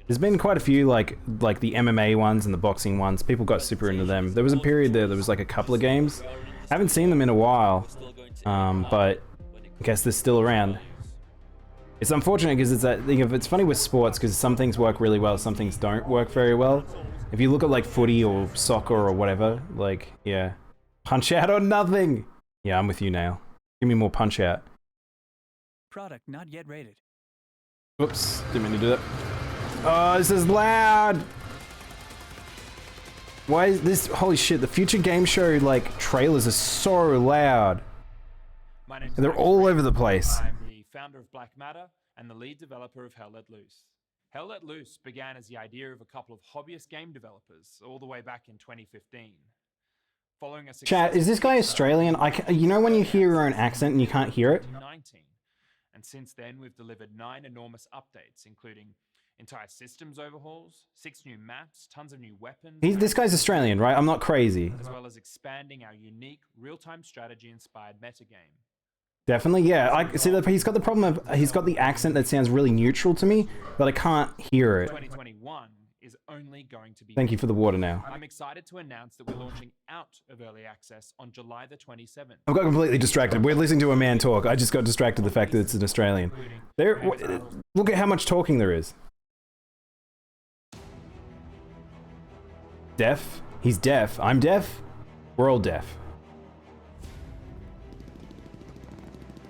There's been quite a few like the MMA ones and the boxing ones. People got super into them. There was a period there was like a couple of games. I haven't seen them in a while, but I guess they're still around. It's unfortunate because it's that thing of, it's funny with sports because some things work really well, some things don't work very well. If you look at like footy or soccer or whatever, like, yeah. Punch out or nothing! Yeah, I'm with you now. Give me more punch out. Product not yet rated. Oops, didn't mean to do that. Oh, this is loud! Why is this? Holy shit, the future game show, like, trailers are so loud. And they're all over the place. I'm the founder of Black Matter and the lead developer of Hell Let Loose. Hell Let Loose began as the idea of a couple of hobbyist game developers all the way back in 2015. Following a Chat, is this guy Australian? You know when you hear your own accent and you can't hear it? 19. And since then, we've delivered 9 enormous updates, including entire systems overhauls, 6 new maps, tons of new weapons. This guy's Australian, right? I'm not crazy. As well as expanding our unique real-time strategy-inspired metagame. Definitely, yeah. I see that he's got the problem of he's got the accent that sounds really neutral to me, but I can't hear it. 2021 is only going to be. Thank you for the water now. I'm excited to announce that we're launching out of early access on July the 27th. I've got completely distracted. We're listening to a man talk. I just got distracted the fact that it's an Australian. Look at how much talking there is. Deaf? He's deaf. I'm deaf? We're all deaf.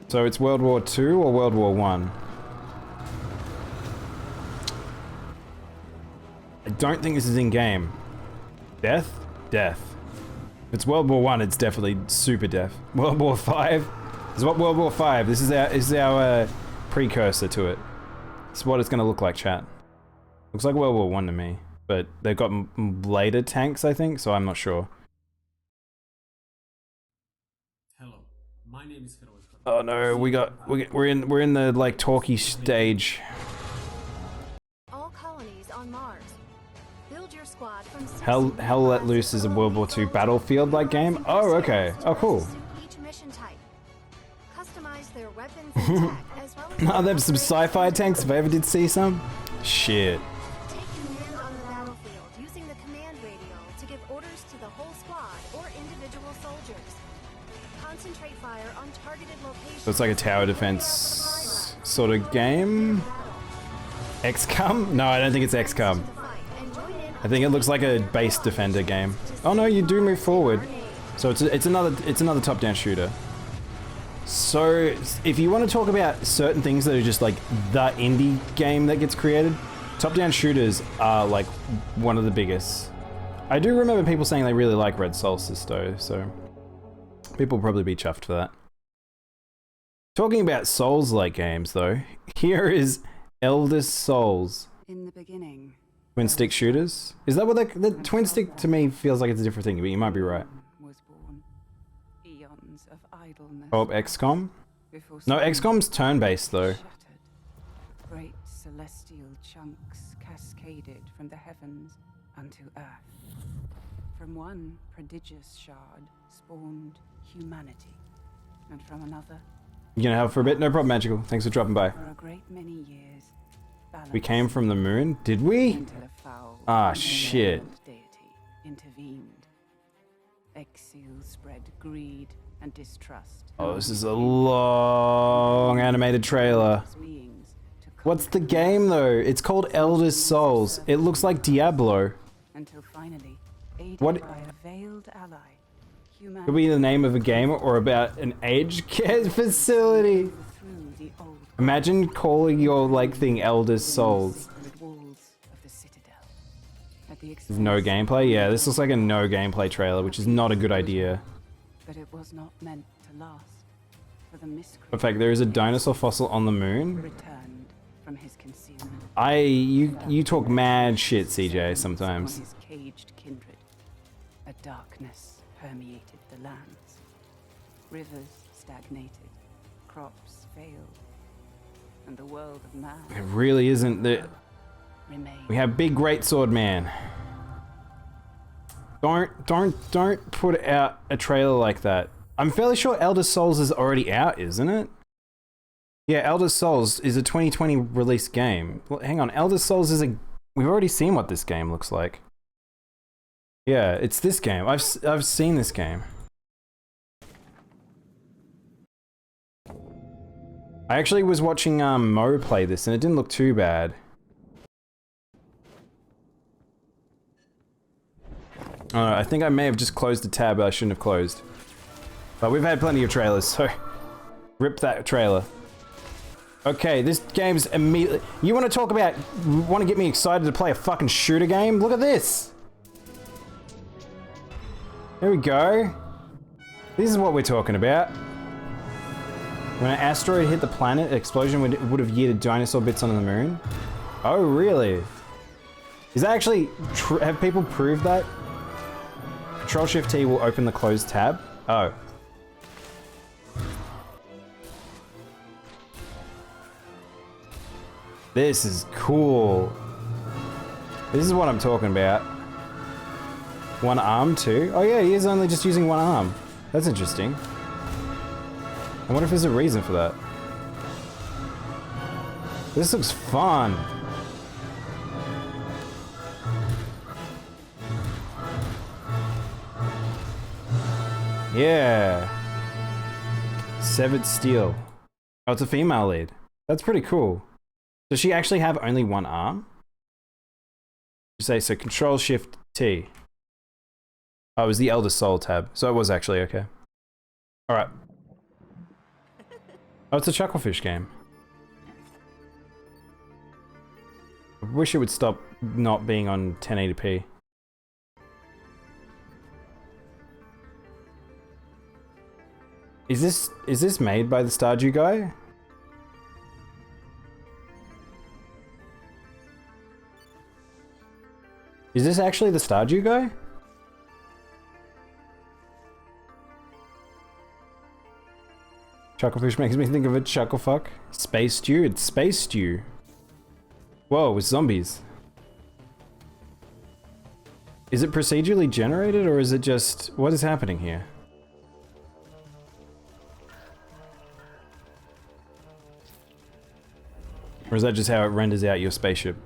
So it's World War II or World War I? I don't think this is in-game. Death? Death. If it's World War One, it's definitely super deaf. World War Five is what World War Five. This is our precursor to it. This is what it's gonna look like, chat. Looks like World War One to me, but they've got later tanks, I think, so I'm not sure. Hello, my name is Heroic. Oh no, we're in the like talky stage. All colonies on Mars. Build your squad from Hell Let Loose is a World War II battlefield-like game. Oh, okay. Oh, cool. each mission type. Customize their weapons and tech as well as Oh, there's some sci-fi tanks if I ever did see some. Shit. take command on the battlefield using the command radio to give orders to the whole squad or individual soldiers. Concentrate fire on targeted locations. So it's like a tower defense sort of game. XCOM? No, I don't think it's XCOM. I think it looks like a base defender game. Oh no, you do move forward. So it's another top-down shooter. So if you want to talk about certain things that are just like the indie game that gets created, top-down shooters are like one of the biggest. I do remember people saying they really like Red Solstice though, so people will probably be chuffed for that. Talking about Souls-like games though, here is Elder Souls. In the beginning. Twin stick shooters? Is that what the twin stick to me feels like it's a different thing, but you might be right. Was born. Eons of idleness. Oh, XCOM? No, XCOM's turn-based though. Great celestial chunks cascaded from the heavens unto earth. From one prodigious shard spawned humanity, and from another. You gonna have it for a bit? No problem, Magical. Thanks for dropping by. For a great many years, We came from the moon? Did we? until a foul Ah, and shit. malevolent deity intervened. Exile spread greed and distrust. Oh, this is a long animated trailer. What's the game though? It's called Elder Souls. It looks like Diablo. Until finally, aided What- by a veiled ally, humanity Could be the name of a game or about an aged care facility. through the old Imagine calling your like thing Elder Souls. walls of the citadel. At the There's no gameplay? Yeah, this looks like a no gameplay trailer, which is not a good idea. But it was not meant to last. For the miscreant In fact, there is a dinosaur fossil on the moon. returned from his concealment. You talk mad shit, CJ, sometimes. His caged kindred. A darkness permeated the lands. Rivers stagnated. Crops failed. And the world of man It really isn't the. remained. We have Big Great Sword Man. Don't put out a trailer like that. I'm fairly sure Elder Souls is already out, isn't it? Yeah, Elder Souls is a 2020 release game. Well, hang on, Elder Souls is a. We've already seen what this game looks like. Yeah, it's this game. I've seen this game. I actually was watching Mo play this, and it didn't look too bad. I think I may have just closed a tab I shouldn't have closed. But we've had plenty of trailers, so rip that trailer. Okay, this game's immediately. You want to talk about? Want to get me excited to play a fucking shooter game? Look at this. There we go. This is what we're talking about. When an asteroid hit the planet, an explosion would have yielded dinosaur bits on the moon. Oh, really? Is that actually true? Have people proved that? Control-Shift-T will open the closed tab. Oh. This is cool. This is what I'm talking about. One arm too? Oh yeah, he is only just using one arm. That's interesting. I wonder if there's a reason for that. This looks fun. Yeah. Severed Steel. Oh, it's a female lead. That's pretty cool. Does she actually have only one arm? You say so. Control-Shift-T. Oh, it was the Elder Soul tab. So it was actually okay. Alright. Oh, it's a Chucklefish game. I wish it would stop not being on 1080p. Is this made by the Stardew guy? Is this actually the Stardew guy? Chucklefish makes me think of a chucklefuck. Space Stew? It's Space Stew. Whoa, with zombies. Is it procedurally generated or is it just... What is happening here? Or is that just how it renders out your spaceship?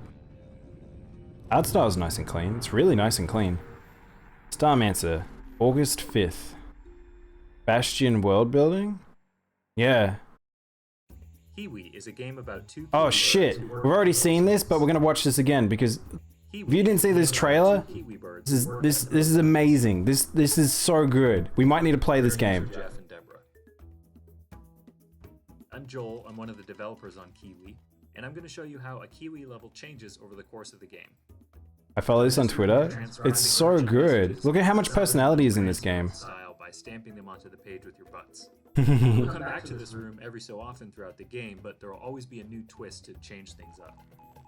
Art style is nice and clean. It's really nice and clean. Starmancer, August 5th. Bastion world building? Yeah. Kiwi is a game about two. Oh shit! We've already seen this, but we're gonna watch this again because if you didn't see this trailer, this is amazing. This is so good. We might need to play this game. Jeff and Deborah. I'm Joel. I'm one of the developers on Kiwi, and I'm going to show you how a Kiwi level changes over the course of the game. I follow this on Twitter. It's so good. Look at how much personality is in this game. Style by stamping them onto the page with your butts. You'll come back to this room every so often throughout the game, but there will always be a new twist to change things up.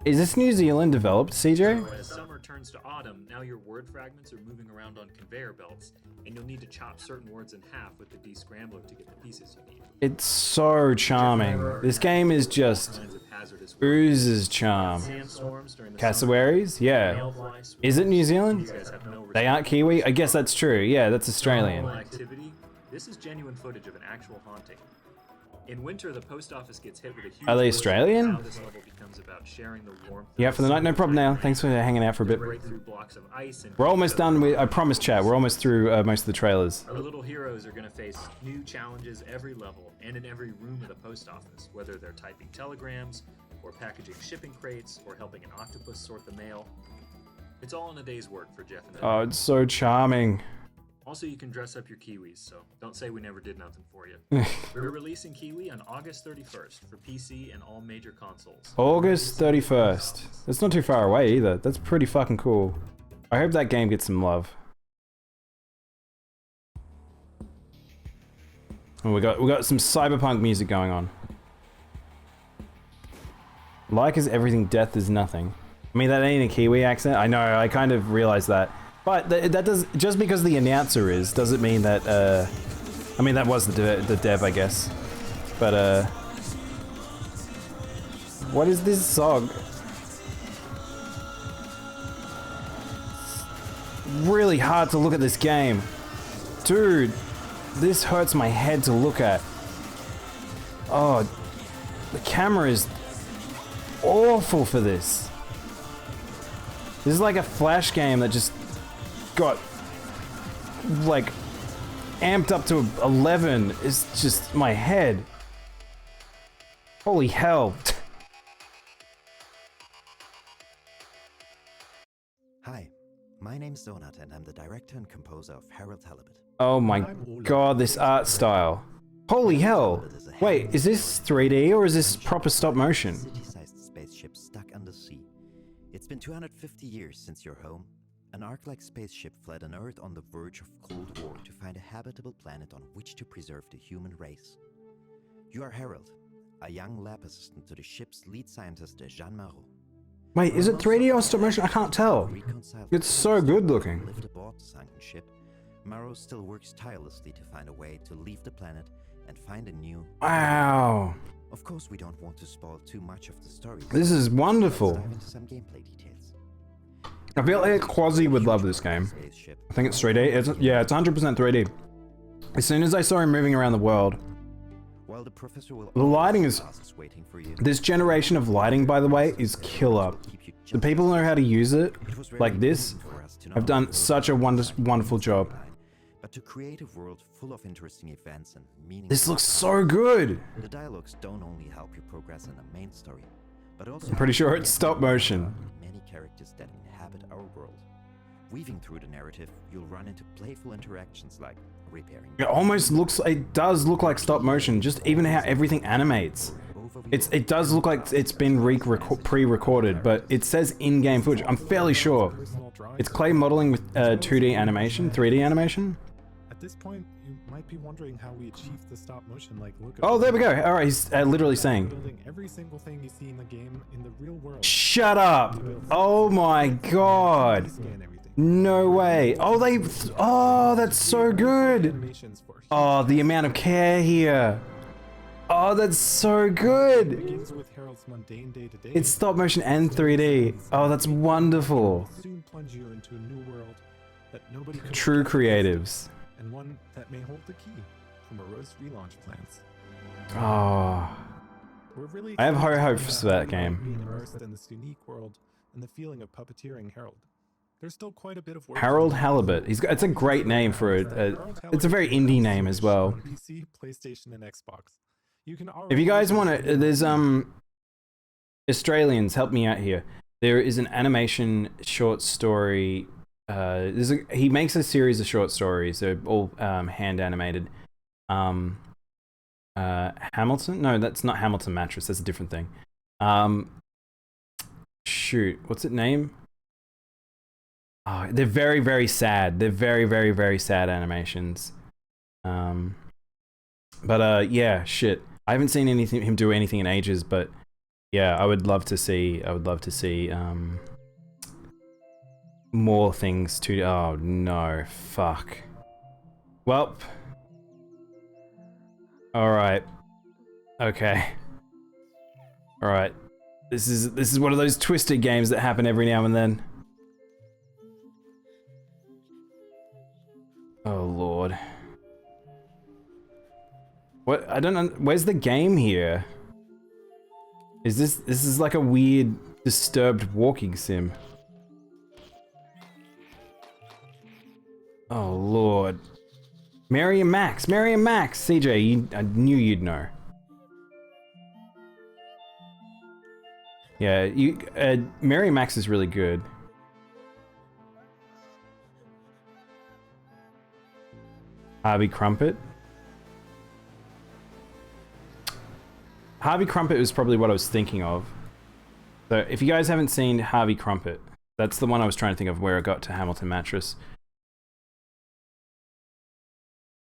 Is this New Zealand developed, CJ? So as summer turns to autumn, now your word fragments are moving around on conveyor belts, and you'll need to chop certain words in half with the descrambler to get the pieces you need. It's so charming. This game is just oozes charm. Cassowaries? Yeah. Is it New Zealand? They aren't Kiwi? I guess that's true. Yeah, that's Australian. Activity. This is genuine footage of an actual haunting. In winter, the post office gets hit with a huge... Are they Australian? How this level becomes about sharing the warmth. Yeah, for the night, no problem now. Thanks for hanging out for a bit. Break through blocks of ice and... We're almost done with... I promise, chat. We're almost through most of the trailers. Our little heroes are going to face new challenges every level and in every room of the post office, whether they're typing telegrams, or packaging shipping crates, or helping an octopus sort the mail. It's all in a day's work for Jeff and Ed. Oh, it's so charming. Also, you can dress up your Kiwis, so don't say we never did nothing for you. We're releasing Kiwi on August 31st for PC and all major consoles. August 31st. That's not too far away either. That's pretty fucking cool. I hope that game gets some love. And we got some cyberpunk music going on. Like is everything, death is nothing. I mean, that ain't a Kiwi accent. I know, I kind of realized that. But that does, just because the announcer is, doesn't mean that, I mean, that was the dev, I guess. But, what is this song? It's really hard to look at this game. Dude, this hurts my head to look at. Oh, the camera is awful for this. This is like a Flash game that just got like amped up to 11. It's just my head. Holy hell. Hi, my name's Donut and I'm the director and composer of Harold Halibut. Oh my god, this art style. Holy hell. Wait, is this 3D or is this proper stop motion? City-sized spaceship stuck under sea. It's been 250 years since your home. An Ark-like spaceship fled an Earth on the verge of Cold War to find a habitable planet on which to preserve the human race. You are Harold, a young lab assistant to the ship's lead scientist, Jean Marot. Wait, is it 3D or stop motion? I can't tell. It's so good looking. Lived aboard the sunken ship, Marot still works tirelessly to find a way to leave the planet and find a new... Wow. Of course, we don't want to spoil too much of the story. This is wonderful. Let's dive into some gameplay details. I feel like Quasi would love this game. I think it's 3D. Yeah, it's 100% 3D. As soon as I saw him moving around the world, the lighting is... This generation of lighting, by the way, is killer. The people who know how to use it, like this, have done such a wonderful job. But to create a world full of interesting events and meaningful... This looks so good! The dialogues don't only help you progress in the main story, but also... I'm pretty sure it's stop motion. Many characters that inhabit our world. Weaving through the narrative, you'll run into playful interactions like repairing... It almost looks... It does look like stop motion, just even how everything animates. It does look like it's been pre-recorded, but it says in-game footage. I'm fairly sure. It's clay modeling with 2D animation, 3D animation. At this point, you might be wondering how we achieved the stop motion. Like, look at Oh, there we go. All right, he's literally saying. Building every single thing you see in the game in the real world. Shut up! Oh my god! No way! Oh, oh, that's so good! Oh, the amount of care here! Oh, that's so good! It begins with Harold's mundane day-to-day. It's stop motion and 3D. Oh, that's wonderful. Soon plunge you into a new world that nobody could True creatives. and one that may hold the key from a Rose relaunch plans. Oh. We're really I have high excited hopes about for that being game. immersed in this unique world and the feeling of puppeteering Harold. There's still quite a bit of work. Harold Halibut. It's a great name for it. It's a very indie name as well. On PC, PlayStation, and Xbox. You can If you guys want to, there's Australians, help me out here. There is an animation short story. He makes a series of short stories. They're all hand animated. Hamilton? No, that's not Hamilton Mattress. That's a different thing. Shoot, what's it name? Oh, they're very, very sad. They're very, very, very sad animations. Yeah, shit. I haven't seen him do anything in ages, but yeah, I would love to see more things to. Oh no, fuck. Well, all right, okay, all right. This is one of those twisted games that happen every now and then. Oh lord. What? I don't know. Where's the game here? Is this is like a weird, disturbed walking sim. Oh lord. Mary and Max, CJ, I knew you'd know. Yeah, Mary and Max is really good. Harvey Crumpet. Harvey Crumpet was probably what I was thinking of. So if you guys haven't seen Harvey Crumpet, that's the one I was trying to think of where I got to Hamilton Mattress.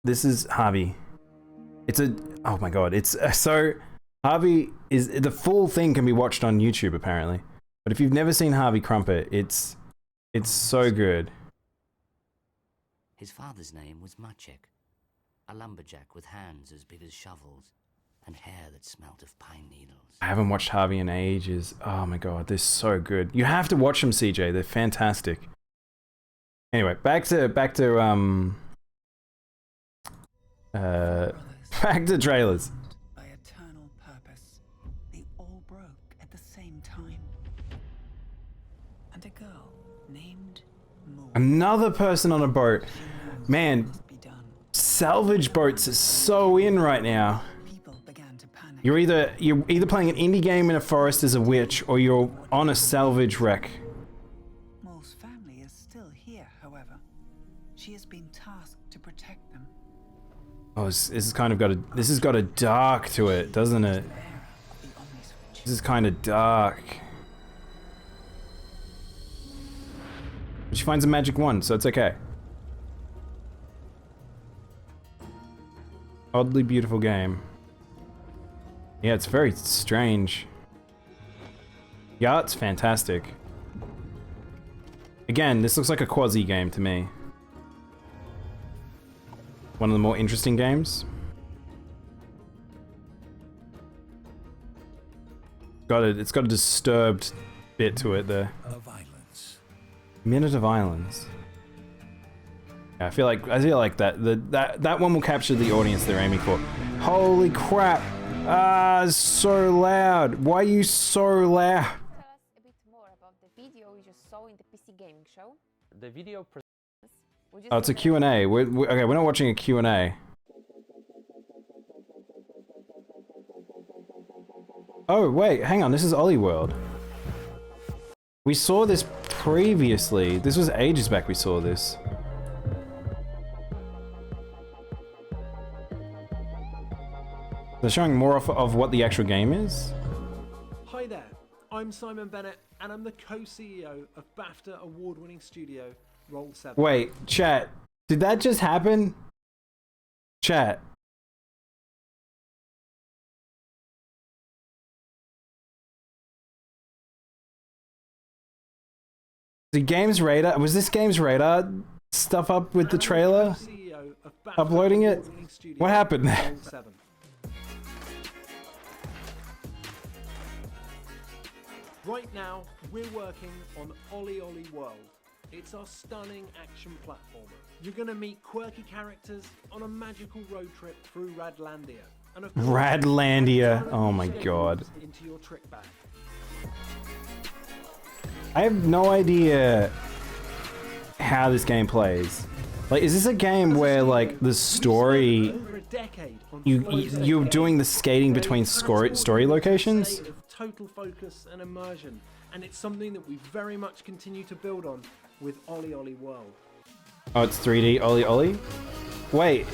This is Harvey. Oh my god, so Harvey is, the full thing can be watched on YouTube apparently. But if you've never seen Harvey Crumpet, it's so good. His father's name was Maciek, a lumberjack with hands as big as shovels and hair that smelt of pine needles. I haven't watched Harvey in ages. Oh my god, they're so good. You have to watch them, CJ. They're fantastic. Anyway, back to trailers. By eternal purpose, they all broke at the same time. And a girl named Moore. Another person on a boat. Man, salvage boats are so in right now. You're either playing an indie game in a forest as a witch, or you're on a salvage wreck. Moore's family is still here, however. She has been tasked to protect them. Oh, this has got a dark to it, doesn't it? This is kind of dark. But she finds a magic wand, so it's okay. Oddly beautiful game. Yeah, it's very strange. The art's fantastic. Again, this looks like a quasi game to me. One of the more interesting games. It's got a disturbed bit to it there. Minute of Violence. Yeah, I feel like that one will capture the audience they're aiming for. Holy crap! Ah, it's so loud. Why are you so loud? Tell us a bit more about the video we just saw in the PC gaming show. The video. Oh, it's a Q&A. Okay, we're not watching a Q&A. Oh wait, hang on. This is Ollie World. We saw this previously. This was ages back. We saw this. They're showing more of what the actual game is? Hi there, I'm Simon Bennett, and I'm the co-CEO of BAFTA award-winning studio Roll7. Wait, chat. Did that just happen? Chat. The Games Radar, was this Games Radar stuff up with the trailer? Uploading it? What happened there? Right now, we're working on Ollie Ollie World. It's our stunning action platformer. You're gonna meet quirky characters on a magical road trip through Radlandia. And of course, Radlandia. Oh my god. into your trick bag. I have no idea how this game plays. Like, is this a game where, like, the story... You're doing the skating between story locations? Total focus and immersion, and it's something that we very much continue to build on with Ollie Ollie World. Oh, it's 3D Ollie Ollie? Wait.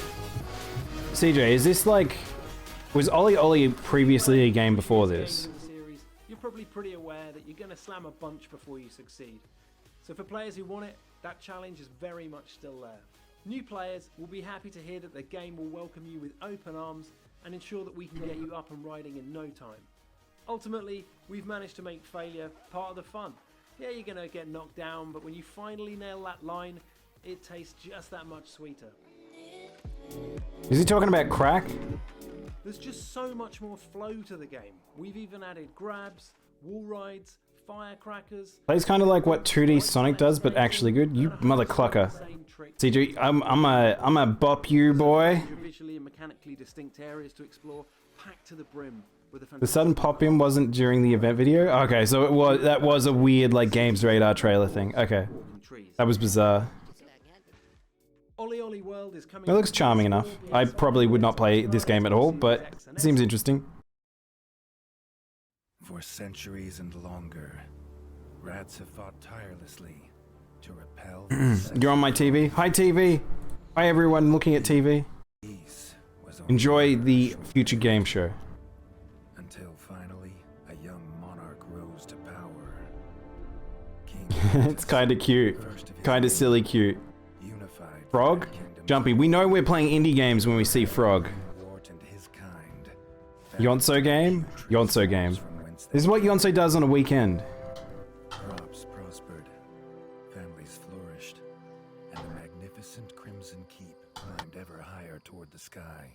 CJ, is this like... Was Ollie Ollie previously a game before this? You're probably pretty aware that you're going to slam a bunch before you succeed. So for players who want it, that challenge is very much still there. New players will be happy to hear that the game will welcome you with open arms and ensure that we can get you up and riding in no time. Ultimately, we've managed to make failure part of the fun. Yeah, you're going to get knocked down, but when you finally nail that line, it tastes just that much sweeter. Is he talking about crack? There's just so much more flow to the game. We've even added grabs, wall rides, firecrackers. Plays kind of like what 2D Sonic does, but actually good. You mother clucker. CJ, I'm a bop you, boy. Visually and mechanically distinct areas to explore, packed to the brim. The sudden pop-in wasn't during the event video? Okay, so that was a weird, like, Games Radar trailer thing. Okay. That was bizarre. Ollie Ollie World is coming. It looks charming enough. I probably would not play this game at all, but it seems interesting. For centuries and longer, rats have fought tirelessly to repel... You're on my TV? Hi, TV! Hi, everyone looking at TV. Enjoy the future game show. Until finally, a young monarch rose to power. It's kind of cute. Kind of silly cute. Frog? Jumpy. We know we're playing indie games when we see Frog. Yonso game? Yonso game. This is what Yonso does on a weekend. Crops prospered, families flourished, and the magnificent Crimson Keep climbed ever higher toward the sky.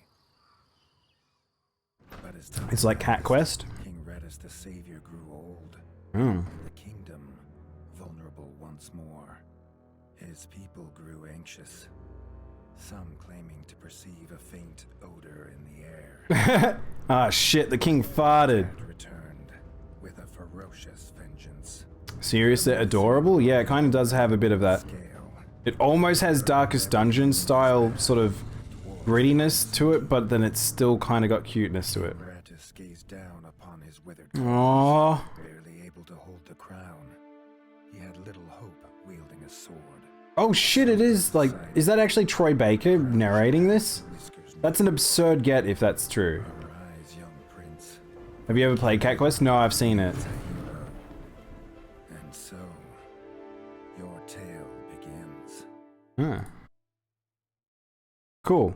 But as time It's like Cat Quest. King Redis the Savior grew old, Mm. and the kingdom vulnerable once more. His people grew anxious, some claiming to perceive a faint odor in the air. Ah, shit, the king farted. Returned with a ferocious vengeance. Seriously adorable? Yeah, it kind of does have a bit of that. It almost has Darkest Dungeon style sort of grittiness to it, but then it's still kind of got cuteness to it. Gratis gazed down upon his withered Aww. barely able to hold the crown. He had little hope wielding a sword. Oh shit, it is like, is that actually Troy Baker narrating this? That's an absurd get if that's true. Have you ever played Cat Quest? No, I've seen it. And so, your tale begins. Huh. Cool.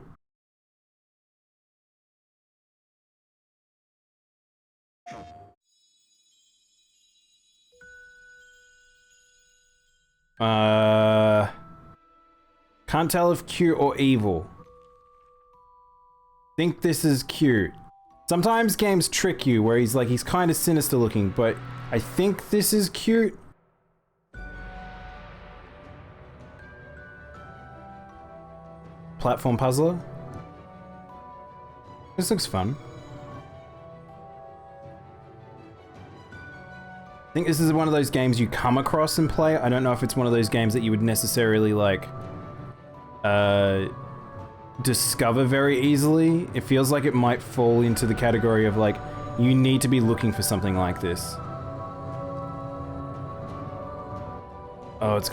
Can't tell if cute or evil. Think this is cute. Sometimes games trick you where he's kind of sinister looking, but I think this is cute. Platform puzzler. This looks fun. I think this is one of those games you come across and play. I don't know if it's one of those games that you would necessarily like discover very easily. It feels like it might fall into the category of like, you need to be looking for something like this. Oh, it's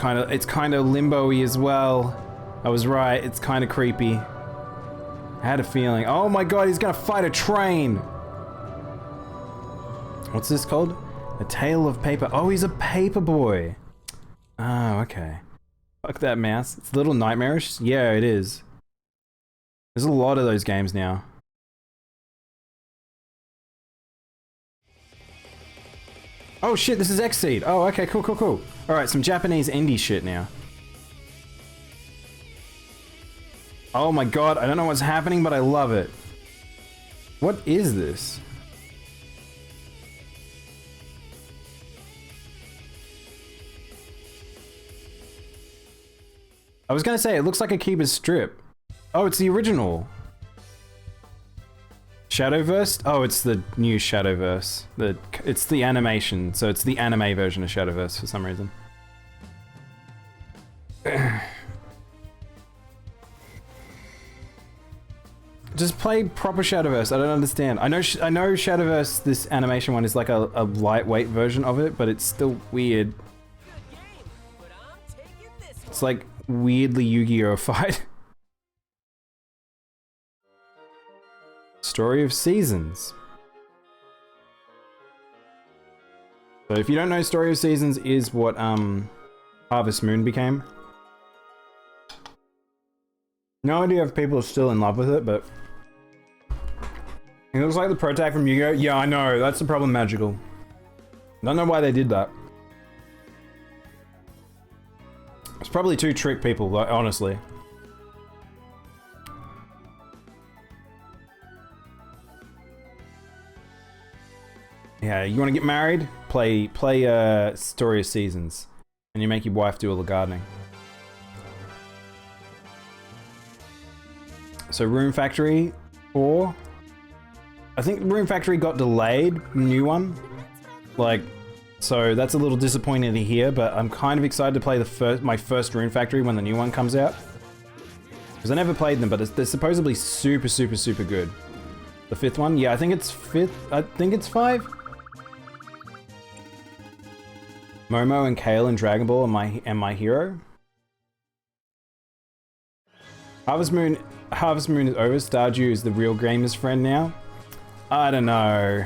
kind of limbo-y as well. I was right, it's kind of creepy. I had a feeling. Oh my god, he's gonna fight a train! What's this called? A Tale of Paper. Oh, he's a paper boy. Oh, okay. Fuck that mouse. It's a little nightmarish. Yeah, it is. There's a lot of those games now. Oh shit, this is Xseed. Oh, okay, cool, cool, cool. Alright, some Japanese indie shit now. Oh my god, I don't know what's happening, but I love it. What is this? I was gonna say, it looks like Akiba's strip. Oh, it's the original. Shadowverse? Oh, it's the new Shadowverse. It's the animation, so it's the anime version of Shadowverse for some reason. Just play proper Shadowverse. I don't understand. I know Shadowverse, this animation one, is like a lightweight version of it, but it's still weird. It's like weirdly Yu-Gi-Oh-fied. Story of Seasons. So if you don't know, Story of Seasons is what Harvest Moon became. No idea if people are still in love with it, but it looks like the pro tag from Yu-Gi-Oh! Yeah, I know, that's the problem, Magical. Don't know why they did that. It's probably to trick people, like, honestly. Yeah, you want to get married? Play Story of Seasons, and you make your wife do all the gardening. So Rune Factory 4. I think Rune Factory got delayed, new one. Like, so that's a little disappointing to hear, but I'm kind of excited to play my first Rune Factory when the new one comes out. Because I never played them, but they're supposedly super, super, super good. The fifth one? Yeah, I think it's fifth. I think it's 5. Momo and Kale in Dragon Ball and my hero. Harvest Moon is over. Stardew is the real gamer's friend now. I don't know.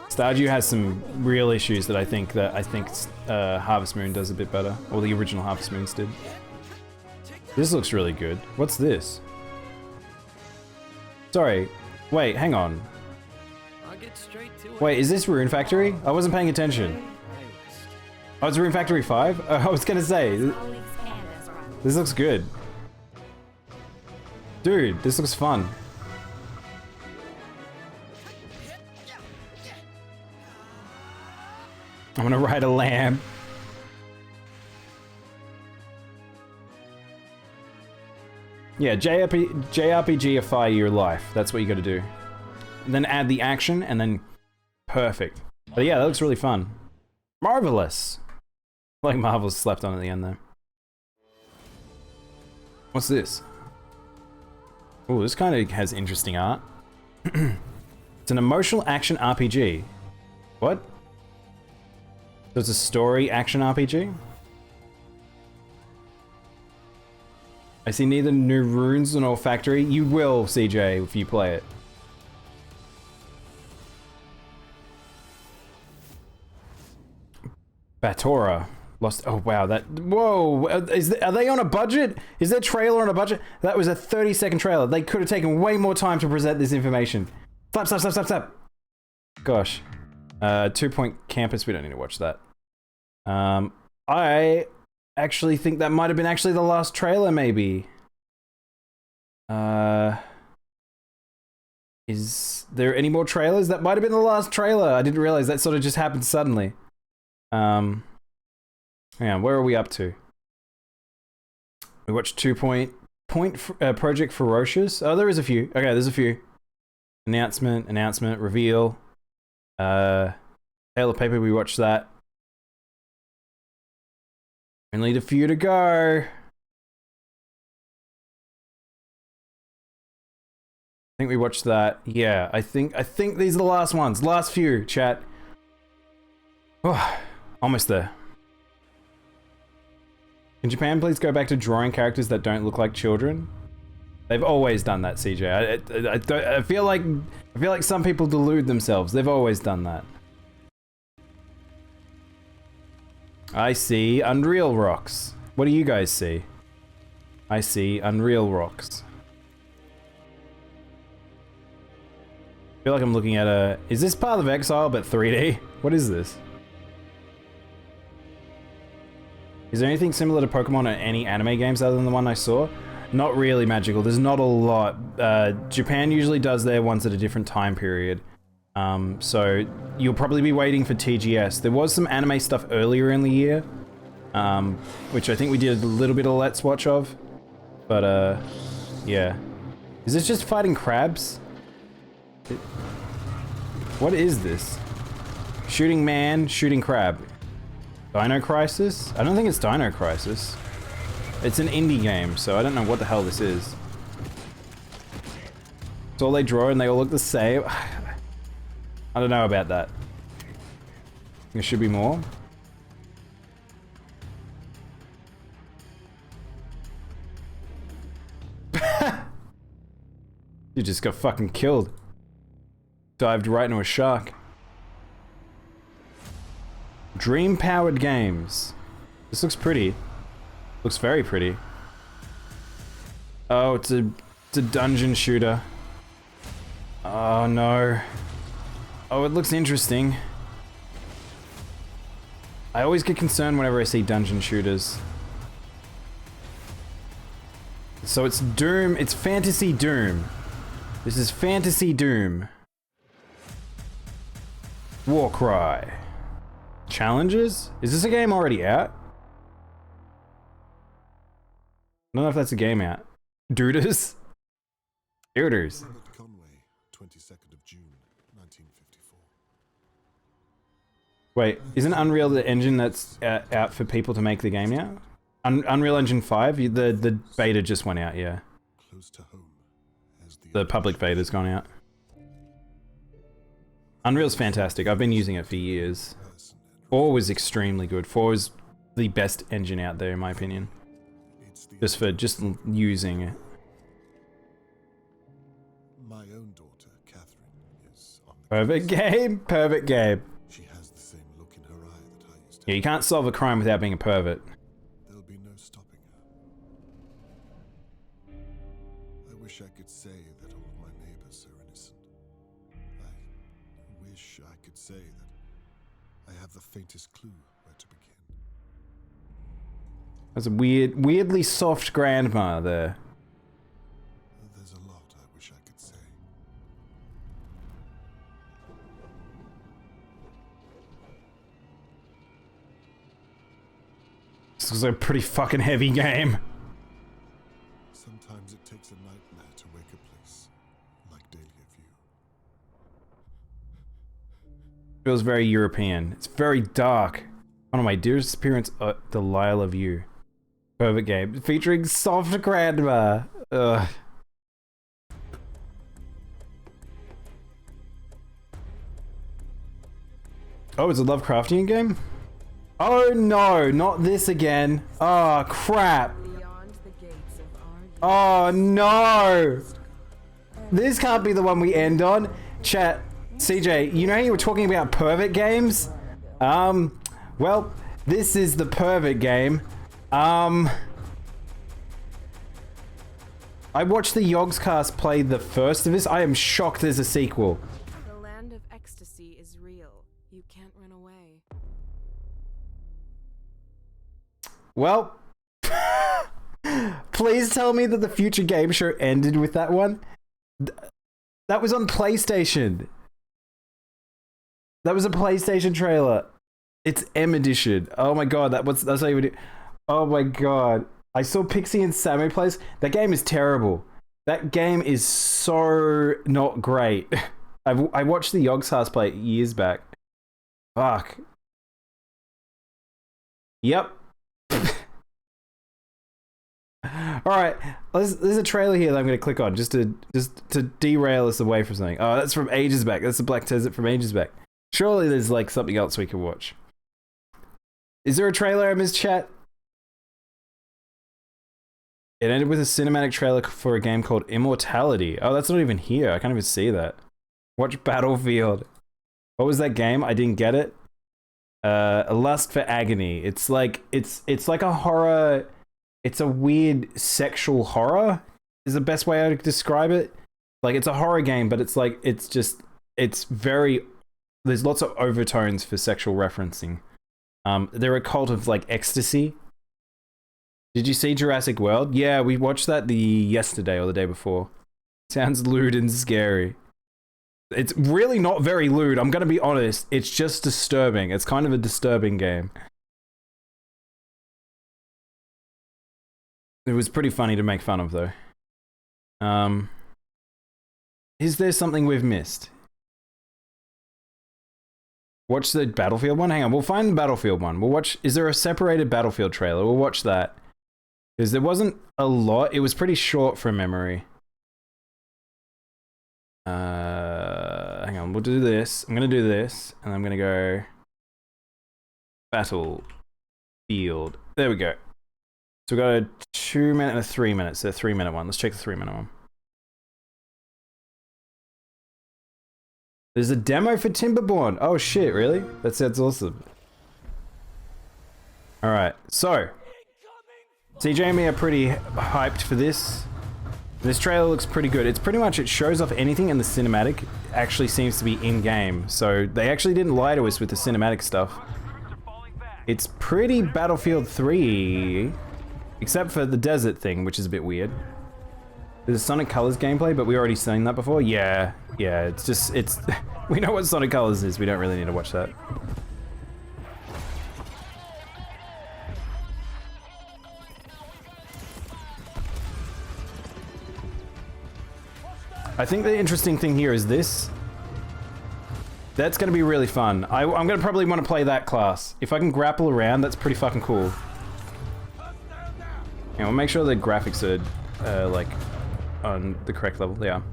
Stardew has some real issues that I think Harvest Moon does a bit better, or the original Harvest Moons did. This looks really good. What's this? Sorry. Wait, hang on. Wait, is this Rune Factory? I wasn't paying attention. Oh, it's Rune Factory 5? I was gonna say. This looks good. Dude, this looks fun. I'm gonna ride a lamb. Yeah, JRPGify your life. That's what you gotta do. And then add the action, and then perfect. But yeah, that looks really fun. Marvelous. Like Marvel's slapped on at the end there. What's this? Oh, this kind of has interesting art. It's an emotional action RPG. What? So it's a story action RPG? I see neither new runes nor factory. You will, CJ, if you play it. Batora. Lost. Oh wow, that. Whoa, are they on a budget? Is their trailer on a budget? That was a 30-second trailer. They could have taken way more time to present this information. Slap, slap, slap, slap, slap. Gosh. 2 Point Campus. We don't need to watch that. I actually think that might have been actually the last trailer, maybe. Is there any more trailers? That might have been the last trailer. I didn't realize that sort of just happened suddenly. Hang on, where are we up to? We watched 2 Point Project Ferocious. Oh, there is a few. Okay, there's a few. Announcement, reveal. Tale of Paper, we watched that. Only a few to go. I think we watched that. Yeah, I think these are the last ones. Last few, chat. Oh, almost there. Can Japan please go back to drawing characters that don't look like children? They've always done that, CJ. I feel like some people delude themselves. They've always done that. I see Unreal Rocks. What do you guys see? I see Unreal Rocks. I feel like I'm looking at a... Is this Path of Exile but 3D? What is this? Is there anything similar to Pokemon in any anime games other than the one I saw? Not really magical. There's not a lot. Japan usually does their ones at a different time period. So you'll probably be waiting for TGS. There was some anime stuff earlier in the year, which I think we did a little bit of Let's Watch of. But, yeah. Is this just fighting crabs? What is this? Shooting man, shooting crab. Dino Crisis? I don't think it's Dino Crisis. It's an indie game, so I don't know what the hell this is. It's all they draw and they all look the same. I don't know about that. There should be more. You just got fucking killed. Dived right into a shark. Dream-powered games. This looks pretty. Looks very pretty. Oh, it's a dungeon shooter. Oh no. Oh, it looks interesting. I always get concerned whenever I see dungeon shooters. So it's Doom, it's Fantasy Doom. This is Fantasy Doom. Warcry. Challenges? Is this a game already out? I don't know if that's a game out. Duders? Duders. Conway, 22nd of June, 1954. Wait, isn't Unreal the engine that's out for people to make the game now? Unreal Engine 5? The beta just went out, yeah. Close to home, as The public beta's gone out. Unreal's fantastic. I've been using it for years. 4 was extremely good. 4 is the best engine out there, in my opinion. Just for using it. My own daughter, Catherine, is on the Perfect game. Perfect game. She has the same look in her eye that I used to. Yeah, you can't solve a crime without being a pervert. There'll be no stopping her. I wish I could say that all of my neighbors are innocent. I wish I could say that I have the faintest clue where to begin. That's a weirdly soft grandma there. There's a lot I wish I could say. This was a pretty fucking heavy game. Sometimes it takes a nightmare to wake a place like Dahlia View. Feels very European. It's very dark. One of my dearest appearance, Delilah View. Perfect game. Featuring soft grandma. Ugh. Oh, it's a Lovecraftian game? Oh no, not this again. Oh crap. Oh no. This can't be the one we end on. Chat, CJ, you know you were talking about pervert games? Well, this is the pervert game. I watched the Yogscast play the first of this. I am shocked there's a sequel. The land of ecstasy is real. You can't run away. Well, please tell me that the future game show ended with that one. That was on PlayStation. That was a PlayStation trailer. It's M Edition. Oh my god, that's not even... Oh my god. I saw Pixie and Sammy plays. That game is terrible. That game is so not great. I watched the Yogscast play it years back. Fuck. Yep. Alright, there's a trailer here that I'm going to click on just to derail us away from something. Oh, that's from ages back. That's the Black Desert from ages back. Surely there's like something else we can watch. Is there a trailer I missed, chat? It ended with a cinematic trailer for a game called Immortality. Oh, that's not even here. I can't even see that. Watch Battlefield. What was that game? I didn't get it. A Lust for Agony. It's like a horror. It's a weird sexual horror. Is the best way I could describe it. Like it's a horror game, but it's like it's just it's very, there's lots of overtones for sexual referencing. They're a cult of like ecstasy. Did you see Jurassic World? Yeah, we watched that yesterday or the day before. Sounds lewd and scary. It's really not very lewd, I'm gonna be honest. It's just disturbing. It's kind of a disturbing game. It was pretty funny to make fun of though. Is there something we've missed? Watch the Battlefield one? Hang on, we'll find the Battlefield one. We'll watch, is there a separated Battlefield trailer? We'll watch that. Because there wasn't a lot, it was pretty short from memory. Hang on, we'll do this. I'm gonna do this, and I'm gonna go Battlefield. There we go. So we've got a 2 minute and a 3 minute, so a 3 minute one. Let's check the 3 minute one. There's a demo for Timberborn. Oh shit, really? That sounds awesome. Alright, so CJ and me are pretty hyped for this. This trailer looks pretty good. It's pretty much, it shows off anything in the cinematic actually seems to be in-game. So they actually didn't lie to us with the cinematic stuff. It's pretty Battlefield 3, except for the desert thing, which is a bit weird. There's Sonic Colors gameplay, but we already seen that before. Yeah, it's just, we know what Sonic Colors is. We don't really need to watch that. I think the interesting thing here is this. That's going to be really fun. I'm going to probably want to play that class. If I can grapple around, that's pretty fucking cool. Yeah, we'll make sure the graphics are, like, on the correct level. They are.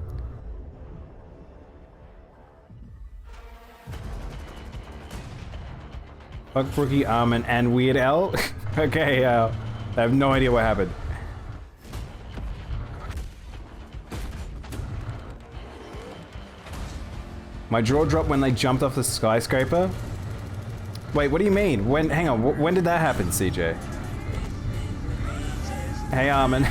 Fuck Brookie, Armin, and Weird Al? Okay, I have no idea what happened. My jaw dropped when they jumped off the skyscraper? Wait, what do you mean? When? Hang on, when did that happen, CJ? Hey, Armin.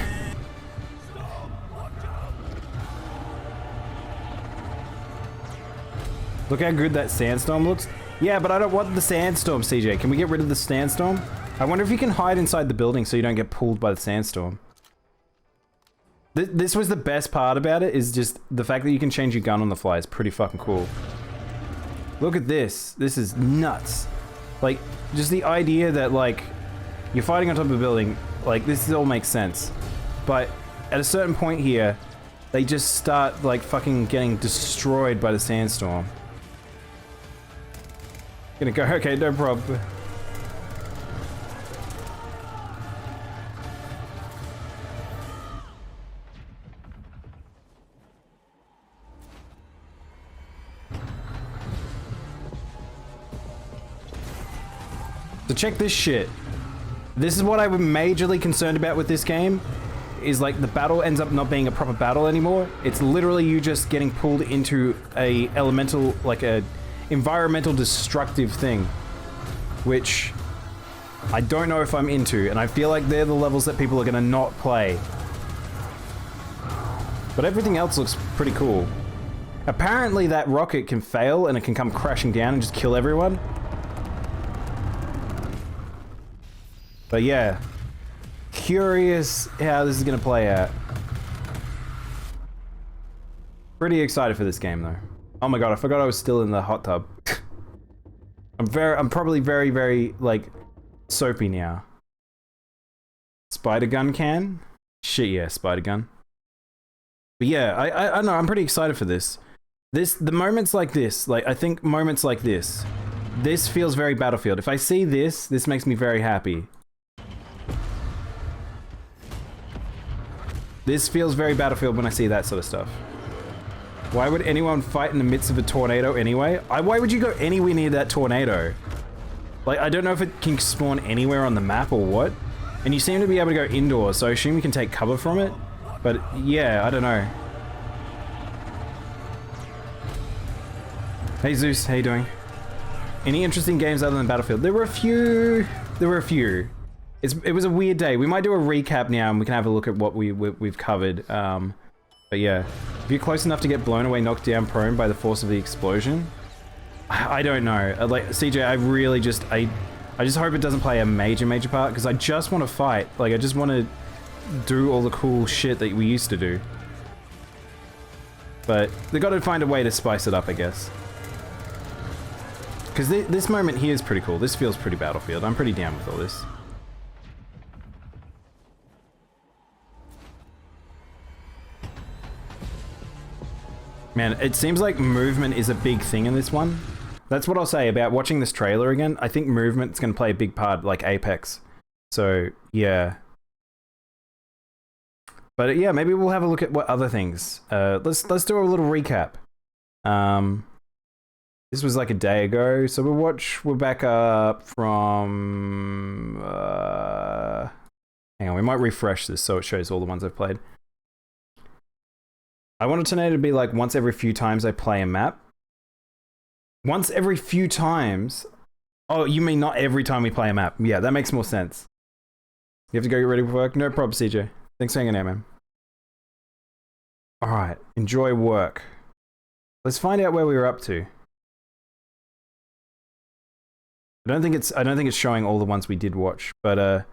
Look how good that sandstorm looks. Yeah, but I don't want the sandstorm, CJ. Can we get rid of the sandstorm? I wonder if you can hide inside the building so you don't get pulled by the sandstorm. This was the best part about it, is just the fact that you can change your gun on the fly is pretty fucking cool. Look at this. This is nuts. Like, just the idea that, like, you're fighting on top of a building, like, this all makes sense. But at a certain point here, they just start, like, fucking getting destroyed by the sandstorm. Gonna go, okay, no problem. So check this shit. This is what I'm majorly concerned about with this game, is like the battle ends up not being a proper battle anymore. It's literally you just getting pulled into a elemental, like a environmental destructive thing, which I don't know if I'm into, and I feel like they're the levels that people are gonna not play. But everything else looks pretty cool. Apparently that rocket can fail and it can come crashing down and just kill everyone. But yeah, curious how this is gonna play out. Pretty excited for this game though. Oh my god, I forgot I was still in the hot tub. I'm probably very, very, like, soapy now. Spider gun can? Shit yeah, spider gun. But yeah, I don't know, I'm pretty excited for this. The moments like this, like, I think moments like this feels very Battlefield. If I see this makes me very happy. This feels very Battlefield when I see that sort of stuff. Why would anyone fight in the midst of a tornado anyway? Why would you go anywhere near that tornado? Like, I don't know if it can spawn anywhere on the map or what. And you seem to be able to go indoors, so I assume you can take cover from it. But yeah, I don't know. Hey Zeus, how you doing? Any interesting games other than Battlefield? There were a few. It was a weird day. We might do a recap now and we can have a look at what we've covered. But yeah. If you're close enough to get blown away, knocked down, prone by the force of the explosion. I don't know. Like, CJ, I just hope it doesn't play a major part, because I just want to fight. Like, I just want to do all the cool shit that we used to do. But they got to find a way to spice it up, I guess. Because this moment here is pretty cool. This feels pretty Battlefield. I'm pretty down with all this. Man, it seems like movement is a big thing in this one. That's what I'll say about watching this trailer again. I think movement's going to play a big part, like Apex. So, yeah. But yeah, maybe we'll have a look at what other things. Let's do a little recap. This was like a day ago, so we're back up from... hang on, we might refresh this so it shows all the ones I've played. I want a tornado to be like once every few times I play a map. Once every few times? Oh, you mean not every time we play a map. Yeah, that makes more sense. You have to go get ready for work? No problem, CJ. Thanks for hanging out, man. Alright, enjoy work. Let's find out where we were up to. I don't think it's showing all the ones we did watch, but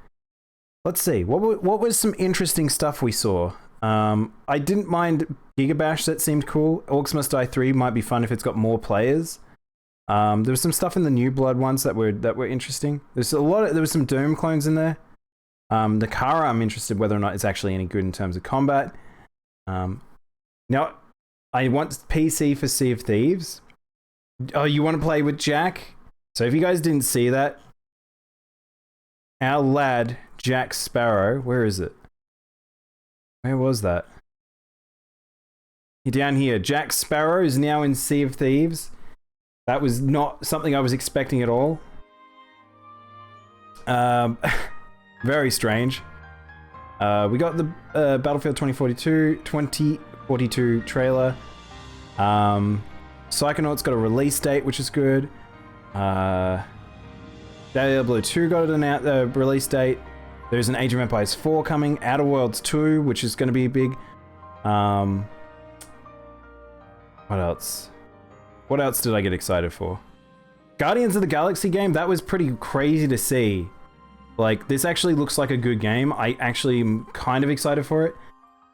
let's see. What was some interesting stuff we saw? I didn't mind Gigabash, that seemed cool. Orcs Must Die 3 might be fun if it's got more players. There was some stuff in the New Blood ones that were interesting. There was some Doom clones in there. Nakara, I'm interested whether or not it's actually any good in terms of combat. Now, I want PC for Sea of Thieves. Oh, you want to play with Jack? So if you guys didn't see that, our lad, Jack Sparrow, where is it? Where was that? Down here. Jack Sparrow is now in Sea of Thieves. That was not something I was expecting at all. Very strange. We got the Battlefield 2042 trailer. Psychonauts got a release date, which is good. Diablo 2 got a release date. There's an Age of Empires 4 coming. Outer Worlds 2, which is going to be big. What else? What else did I get excited for? Guardians of the Galaxy game, that was pretty crazy to see. Like, this actually looks like a good game. I actually am kind of excited for it.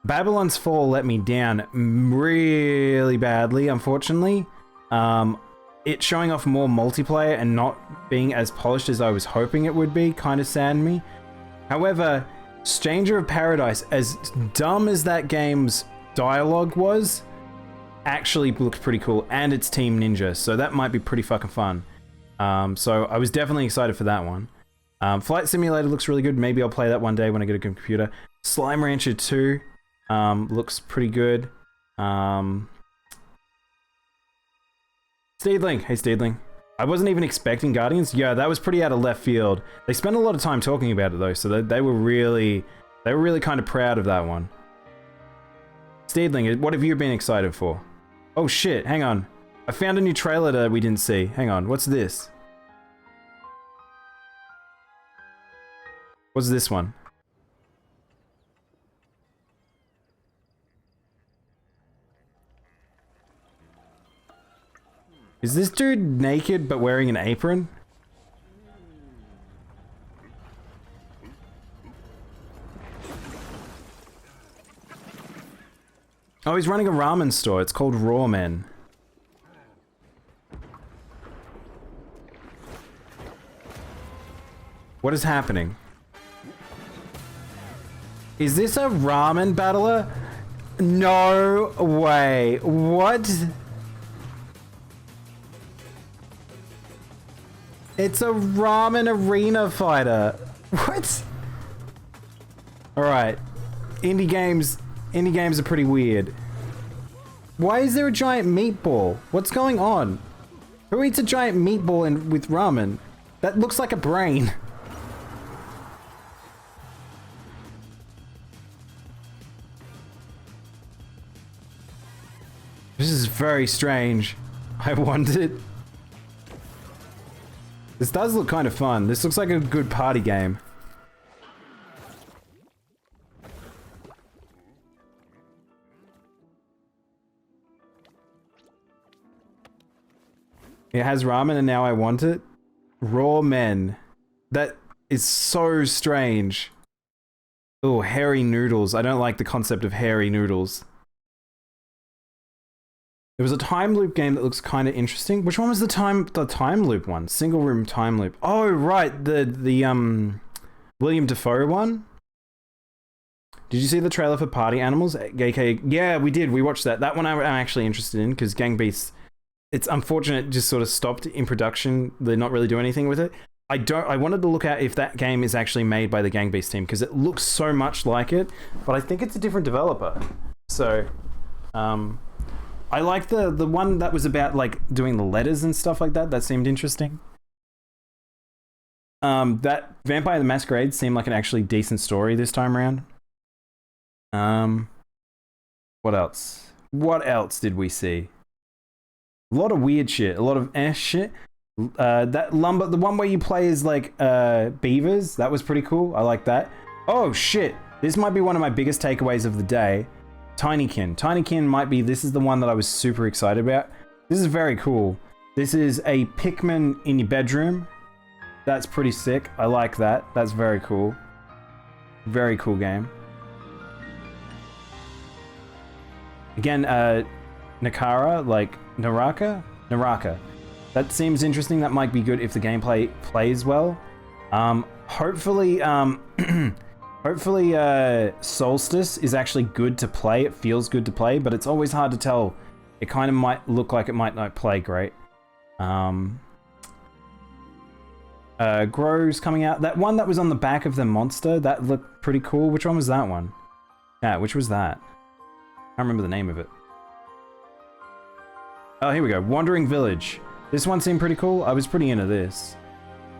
Babylon's Fall let me down really badly, unfortunately. It showing off more multiplayer and not being as polished as I was hoping it would be kind of saddened me. However, Stranger of Paradise, as dumb as that game's dialogue was, actually looked pretty cool, and it's Team Ninja, so that might be pretty fucking fun. So I was definitely excited for that one. Flight Simulator looks really good. Maybe I'll play that one day when I get a computer. Slime Rancher 2 looks pretty good. Steedling. Hey, Steedling. I wasn't even expecting Guardians. Yeah, that was pretty out of left field. They spent a lot of time talking about it, though, so they were really kind of proud of that one. Steedling, what have you been excited for? Oh, shit. Hang on. I found a new trailer that we didn't see. Hang on. What's this? What's this one? Is this dude naked but wearing an apron? Oh, he's running a ramen store. It's called Raw Men. What is happening? Is this a ramen battler? No way. What? It's a ramen arena fighter. What? Alright. Indie games are pretty weird. Why is there a giant meatball? What's going on? Who eats a giant meatball with ramen? That looks like a brain. This is very strange. I wondered. This does look kind of fun. This looks like a good party game. It has ramen and now I want it. Raw men. That is so strange. Oh, hairy noodles. I don't like the concept of hairy noodles. There was a time loop game that looks kind of interesting. Which one was the time loop one? Single room time loop. Oh, right. The William Dafoe one. Did you see the trailer for Party Animals? Yeah, we did. We watched that. That one I'm actually interested in because Gang Beasts, it's unfortunate it just sort of stopped in production. They're not really doing anything with it. I wanted to look at if that game is actually made by the Gang Beasts team because it looks so much like it, but I think it's a different developer. So, I like the one that was about like doing the letters and stuff like that. That seemed interesting. That Vampire the Masquerade seemed like an actually decent story this time around. What else? What else did we see? A lot of weird shit. A lot of shit. The one where you play as like beavers, that was pretty cool. I like that. Oh shit. This might be one of my biggest takeaways of the day. Tinykin. Tinykin might be, this is the one that I was super excited about. This is very cool. This is a Pikmin in your bedroom. That's pretty sick. I like that. That's very cool. Very cool game. Again, Nakara, like Naraka? Naraka. That seems interesting. That might be good if the gameplay plays well. Hopefully, hopefully, Solstice is actually good to play. It feels good to play, but it's always hard to tell. It kind of might look like it might not play great. Grow's coming out. That one that was on the back of the monster, that looked pretty cool. Which one was that one? Yeah, which was that? I can't remember the name of it. Oh, here we go. Wandering Village. This one seemed pretty cool. I was pretty into this.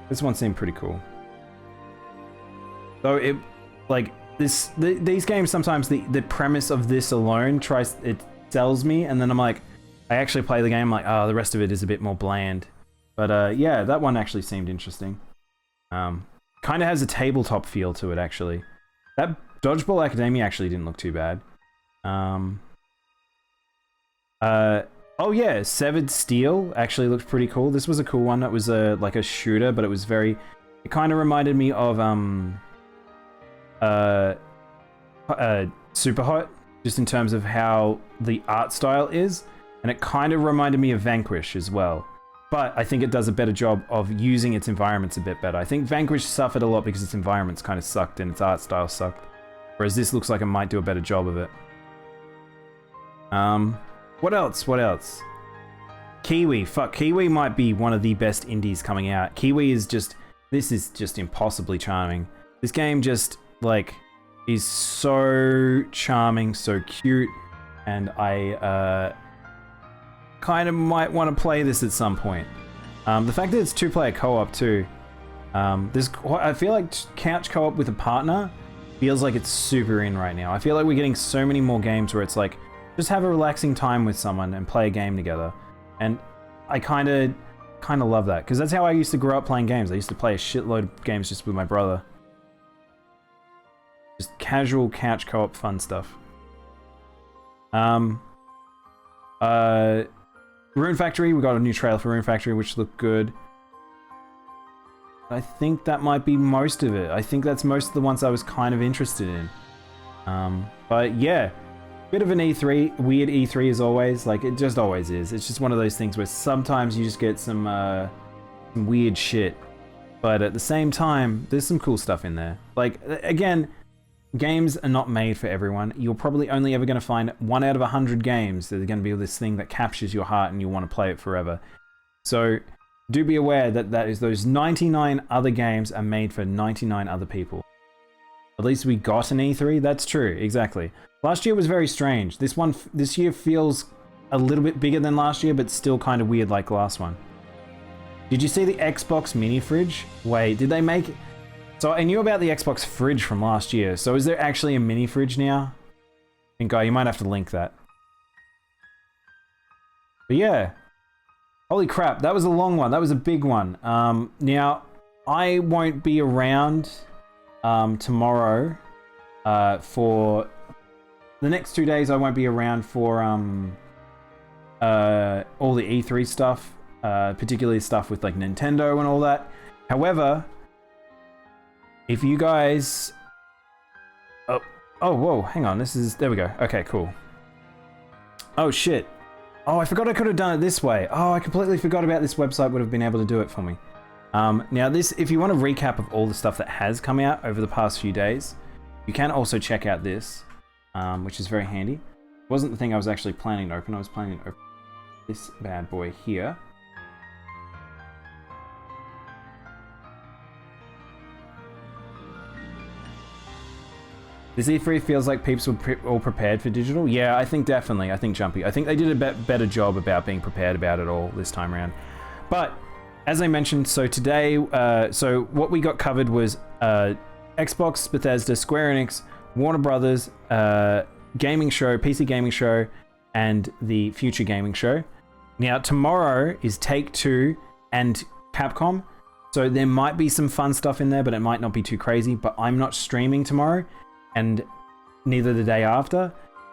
This one seemed pretty cool. So it, like, these games sometimes the premise of this alone it sells me, and then I'm like, I actually play the game, I'm like, oh, the rest of it is a bit more bland. But yeah, that one actually seemed interesting. Kind of has a tabletop feel to it, actually. That Dodgeball Academia actually didn't look too bad. Oh yeah, Severed Steel actually looked pretty cool. This was a cool one. It was like a shooter, but it was very... It kind of reminded me of Superhot, just in terms of how the art style is. And it kind of reminded me of Vanquish as well. But I think it does a better job of using its environments a bit better. I think Vanquish suffered a lot because its environments kind of sucked and its art style sucked. Whereas this looks like it might do a better job of it. What else? What else? Kiwi. Fuck, Kiwi might be one of the best indies coming out. Kiwi is just... This is just impossibly charming. This game just, like, is so charming, so cute, and I, kind of might want to play this at some point. The fact that it's two-player co-op, too. I feel like couch co-op with a partner feels like it's super in right now. I feel like we're getting so many more games where it's like, just have a relaxing time with someone and play a game together. And I kind of love that, because that's how I used to grow up playing games. I used to play a shitload of games just with my brother. Just casual couch co-op fun stuff. Rune Factory, we got a new trailer for Rune Factory, which looked good. I think that might be most of it. I think that's most of the ones I was kind of interested in. But yeah, bit of an E3, weird E3 as always, like it just always is. It's just one of those things where sometimes you just get some weird shit, but at the same time, there's some cool stuff in there. Like, again, games are not made for everyone. You're probably only ever going to find 1 out of 100 games that are going to be this thing that captures your heart and you want to play it forever. So do be aware that those 99 other games are made for 99 other people. At least we got an E3. That's true, exactly. Last year was very strange. This year feels a little bit bigger than last year, but still kind of weird like the last one. Did you see the Xbox mini fridge? Wait, did they make it? So I knew about the Xbox fridge from last year. So is there actually a mini fridge now? I think, you might have to link that. But yeah. Holy crap, that was a long one. That was a big one. Now, I won't be around tomorrow for... The next 2 days I won't be around for all the E3 stuff. particularly stuff with like Nintendo and all that. However, if you guys... Oh, whoa, hang on, there we go. Okay, cool. Oh, shit. Oh, I forgot I could have done it this way. Oh, I completely forgot about this website would have been able to do it for me. Now this, if you want a recap of all the stuff that has come out over the past few days, you can also check out this, which is very handy. It wasn't the thing I was actually planning to open. I was planning to open this bad boy here. This E3 feels like peeps were all prepared for digital. Yeah, I think definitely. I think Jumpy. I think they did a better job about being prepared about it all this time around. But as I mentioned, so today, so what we got covered was Xbox, Bethesda, Square Enix, Warner Brothers, gaming show, PC gaming show, and the Future Gaming Show. Now tomorrow is Take-Two and Capcom. So there might be some fun stuff in there, but it might not be too crazy. But I'm not streaming tomorrow, and neither the day after.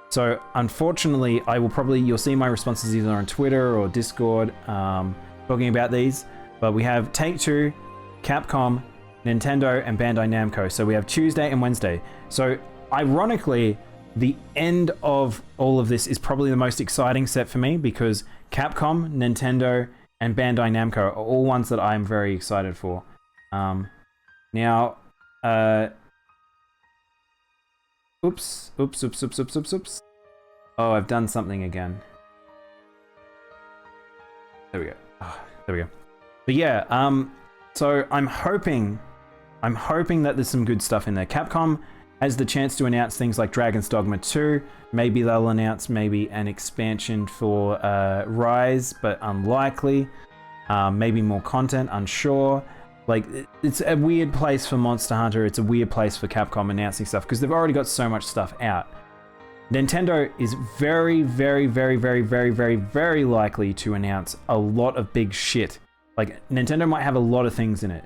So unfortunately, you'll see my responses either on Twitter or Discord talking about these. But we have Take-Two, Capcom, Nintendo, and Bandai Namco. So we have Tuesday and Wednesday. So ironically, the end of all of this is probably the most exciting set for me because Capcom, Nintendo, and Bandai Namco are all ones that I'm very excited for. Oops. Oh, I've done something again. There we go. Oh, there we go. But yeah, so I'm hoping that there's some good stuff in there. Capcom has the chance to announce things like Dragon's Dogma 2. Maybe they'll announce maybe an expansion for Rise, but unlikely. Maybe more content, unsure. Like, it's a weird place for Monster Hunter. It's a weird place for Capcom announcing stuff because they've already got so much stuff out. Nintendo is very, very, very, very, very, very, very likely to announce a lot of big shit. Like, Nintendo might have a lot of things in it.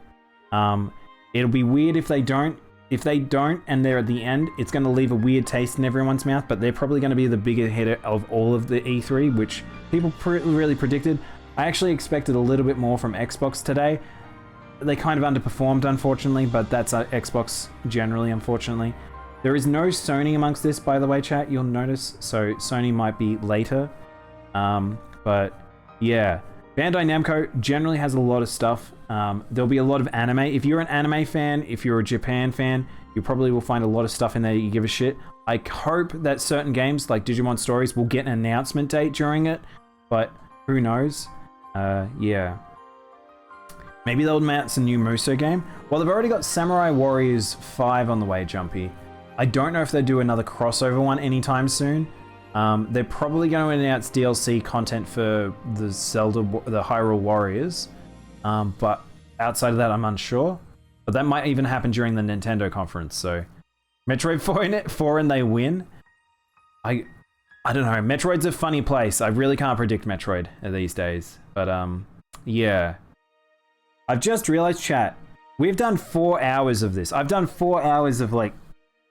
It'll be weird if they don't. If they don't and they're at the end, it's going to leave a weird taste in everyone's mouth, but they're probably going to be the bigger hitter of all of the E3, which people really predicted. I actually expected a little bit more from Xbox today. They kind of underperformed, unfortunately, but that's Xbox generally, unfortunately. There is no Sony amongst this, by the way, chat, you'll notice, so Sony might be later. But yeah, Bandai Namco generally has a lot of stuff. There'll be a lot of anime. If you're an anime fan, if you're a Japan fan, you probably will find a lot of stuff in there that you give a shit. I hope that certain games, like Digimon Stories, will get an announcement date during it, but who knows? Yeah. Maybe they'll announce a new Musou game. Well, they've already got Samurai Warriors 5 on the way, Jumpy. I don't know if they do another crossover one anytime soon. They're probably going to announce DLC content for the Hyrule Warriors. But outside of that, I'm unsure. But that might even happen during the Nintendo conference, so... Metroid 4 and they win? I don't know. Metroid's a funny place. I really can't predict Metroid these days. But, yeah. I've just realized, chat, we've done 4 hours of this. I've done 4 hours of, like,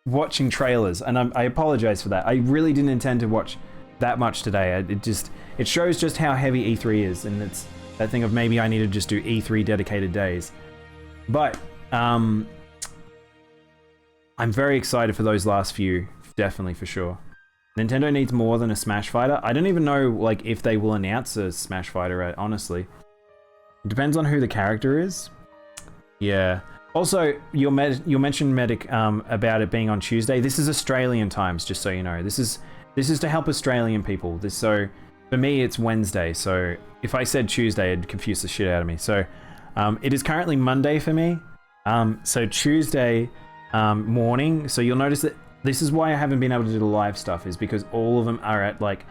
watching trailers, and I apologize for that. I really didn't intend to watch that much today. It shows just how heavy E3 is, and it's that thing of maybe I need to just do E3 dedicated days. But, I'm very excited for those last few, definitely, for sure. Nintendo needs more than a Smash Fighter. I don't even know, like, if they will announce a Smash Fighter, honestly. It depends on who the character is. Yeah. Also, you'll mention Medic about it being on Tuesday. This is Australian times, just so you know. This is to help Australian people. So for me, it's Wednesday. So if I said Tuesday, it'd confuse the shit out of me. So it is currently Monday for me. So Tuesday morning. So you'll notice that this is why I haven't been able to do the live stuff, is because all of them are at like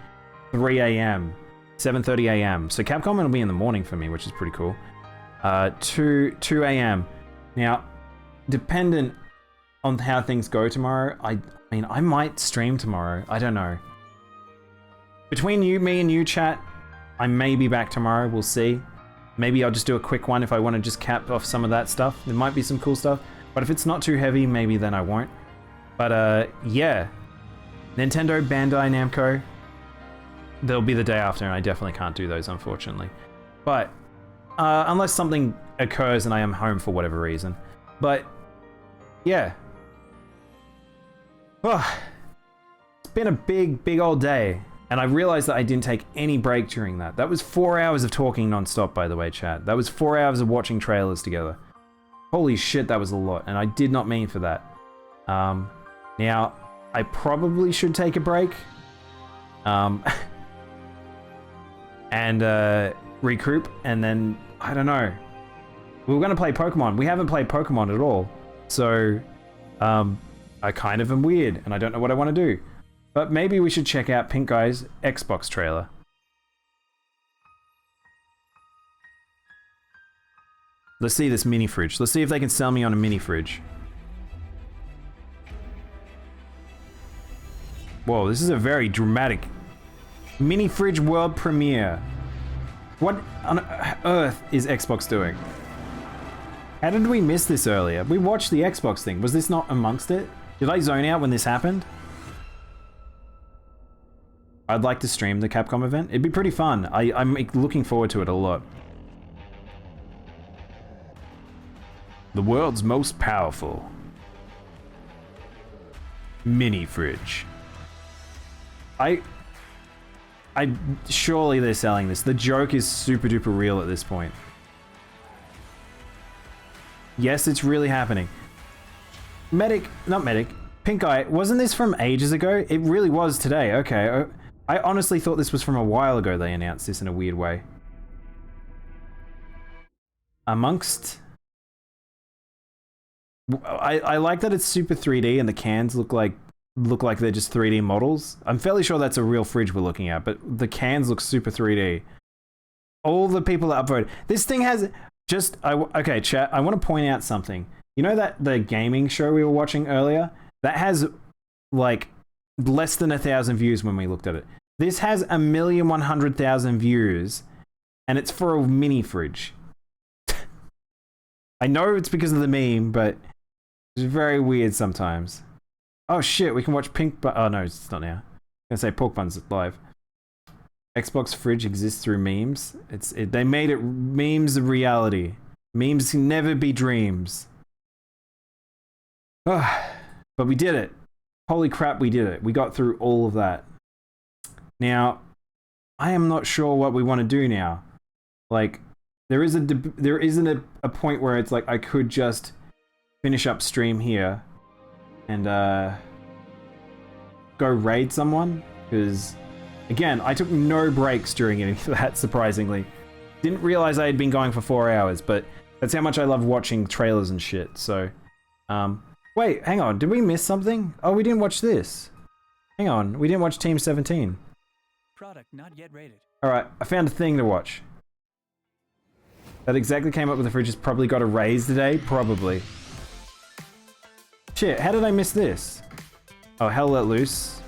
3 a.m. 7:30 a.m. So Capcom will be in the morning for me, which is pretty cool. 2 a.m. Now, dependent on how things go tomorrow, I mean, I might stream tomorrow. I don't know. Between me and you, chat, I may be back tomorrow. We'll see. Maybe I'll just do a quick one if I want to just cap off some of that stuff. There might be some cool stuff. But if it's not too heavy, maybe then I won't. But, yeah. Nintendo, Bandai, Namco. They'll be the day after, and I definitely can't do those, unfortunately. But unless something occurs and I am home for whatever reason. But yeah. Oh, it's been a big old day. And I realized that I didn't take any break during that. That was 4 hours of talking non-stop, by the way, chat. That was 4 hours of watching trailers together. Holy shit, that was a lot. And I did not mean for that. Now, I probably should take a break. And regroup. And then, I don't know. We were going to play Pokemon. We haven't played Pokemon at all. So, I kind of am weird. And I don't know what I want to do. But maybe we should check out Pink Guy's Xbox trailer. Let's see this mini fridge. Let's see if they can sell me on a mini fridge. Whoa, this is a very dramatic mini fridge world premiere. What on earth is Xbox doing? How did we miss this earlier? We watched the Xbox thing. Was this not amongst it? Did I zone out when this happened? I'd like to stream the Capcom event. It'd be pretty fun. I'm looking forward to it a lot. The world's most powerful mini fridge. I surely they're selling this. The joke is super duper real at this point. Yes, it's really happening. Not Medic. Pink Eye, wasn't this from ages ago? It really was today. Okay. I honestly thought this was from a while ago they announced this in a weird way. Amongst... I like that it's super 3D and the cans look like they're just 3D models. I'm fairly sure that's a real fridge we're looking at, but the cans look super 3D. All the people that upvoted. This thing has just... okay, chat, I want to point out something. You know that the gaming show we were watching earlier? That has, like, less than 1,000 views when we looked at it. This has 1,100,000 views, and it's for a mini fridge. I know it's because of the meme, but it's very weird sometimes. Oh shit, we can watch oh no, it's not now. I'm gonna say Pork Buns live. Xbox fridge exists through memes. They made it memes a reality. Memes can never be dreams. Oh, but we did it. Holy crap, we did it. We got through all of that. Now, I am not sure what we want to do now. Like, there isn't a point where it's like I could just finish up stream here and go raid someone, because again, I took no breaks during any of that, surprisingly. Didn't realize I had been going for 4 hours, but that's how much I love watching trailers and shit. So, wait, hang on, did we miss something? Oh, we didn't watch this. Hang on, we didn't watch Team 17. Product not yet rated. Alright, I found a thing to watch. That exactly came up with the fridge. Has probably got a raise today. Probably. Shit, how did I miss this? Oh, Hell Let Loose.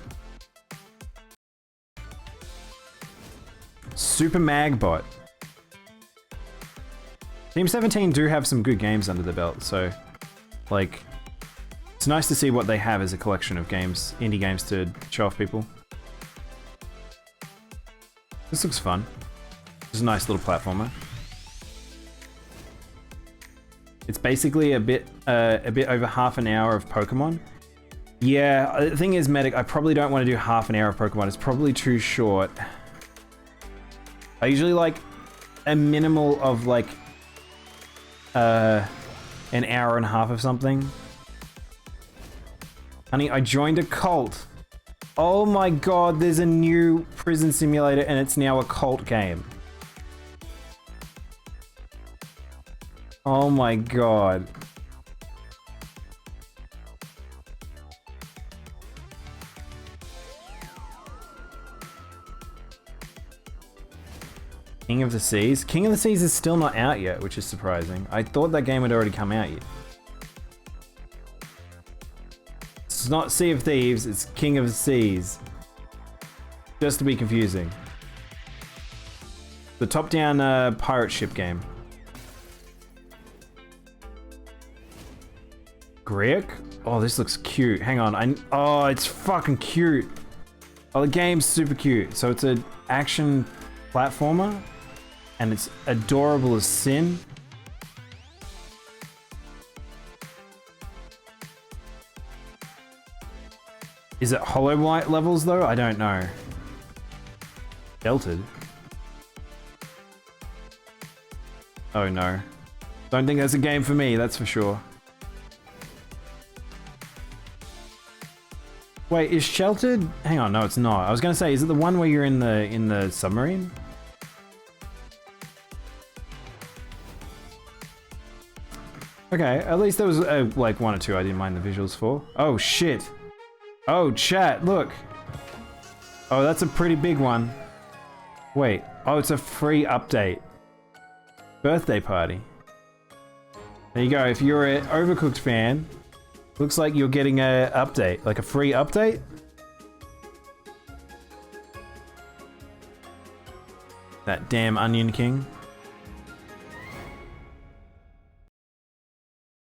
Super Magbot. Team 17 do have some good games under the belt, so like it's nice to see what they have as a collection of games, indie games to show off people. This looks fun. It's a nice little platformer. It's basically a bit over half an hour of Pokemon. Yeah, the thing is, Medic, I probably don't want to do half an hour of Pokemon. It's probably too short. I usually like a minimal of like an hour and a half of something. Honey, I joined a cult. Oh my god, there's a new prison simulator and it's now a cult game. Oh my god. King of the Seas? King of the Seas is still not out yet, which is surprising. I thought that game had already come out yet. It's not Sea of Thieves, it's King of the Seas. Just to be confusing. The top-down pirate ship game. Griak? Oh, this looks cute. Hang on. Oh, it's fucking cute. Oh, the game's super cute. So it's an action platformer. and it's adorable as sin. Is it Hollow Knight levels though? I don't know. Sheltered. Oh no. Don't think that's a game for me, that's for sure. Wait, is Sheltered? Hang on, no, it's not. I was gonna say, is it the one where you're in the submarine? Okay, at least there was like 1 or 2 I didn't mind the visuals for. Oh shit! Oh chat, look! Oh, that's a pretty big one. Wait, oh, it's a free update. Birthday party. There you go. If you're an Overcooked fan, looks like you're getting a update, like a free update. That damn Onion King.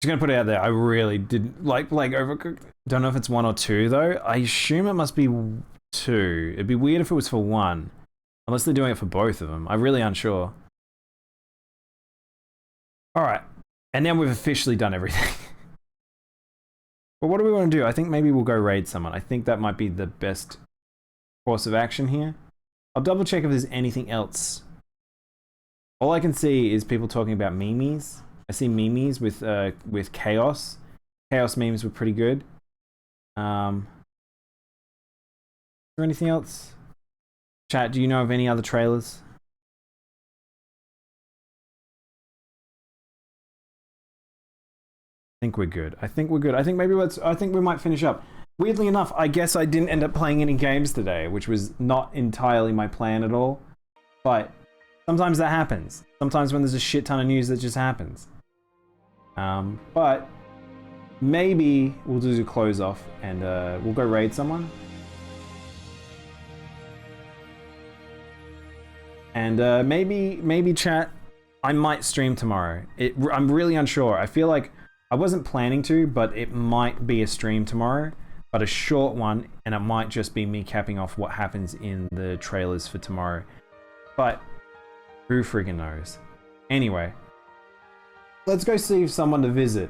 Just gonna put it out there. I really didn't like Overcooked. Don't know if it's 1 or 2 though. I assume it must be 2. It'd be weird if it was for 1, unless they're doing it for both of them. I'm really unsure. All right. And now we've officially done everything. But what do we want to do? I think maybe we'll go raid someone. I think that might be the best course of action here. I'll double check if there's anything else. All I can see is people talking about memes. I see memes with Chaos. Chaos memes were pretty good. Is there anything else? Chat, do you know of any other trailers? I think we're good. I think we're good. I think we might finish up. Weirdly enough, I guess I didn't end up playing any games today, which was not entirely my plan at all. But sometimes that happens. Sometimes when there's a shit ton of news, that just happens. But maybe we'll do a close off and we'll go raid someone. And maybe chat, I might stream tomorrow. I'm really unsure. I feel like I wasn't planning to, but it might be a stream tomorrow, but a short one, and it might just be me capping off what happens in the trailers for tomorrow. But who freaking knows? Anyway, let's go see someone to visit.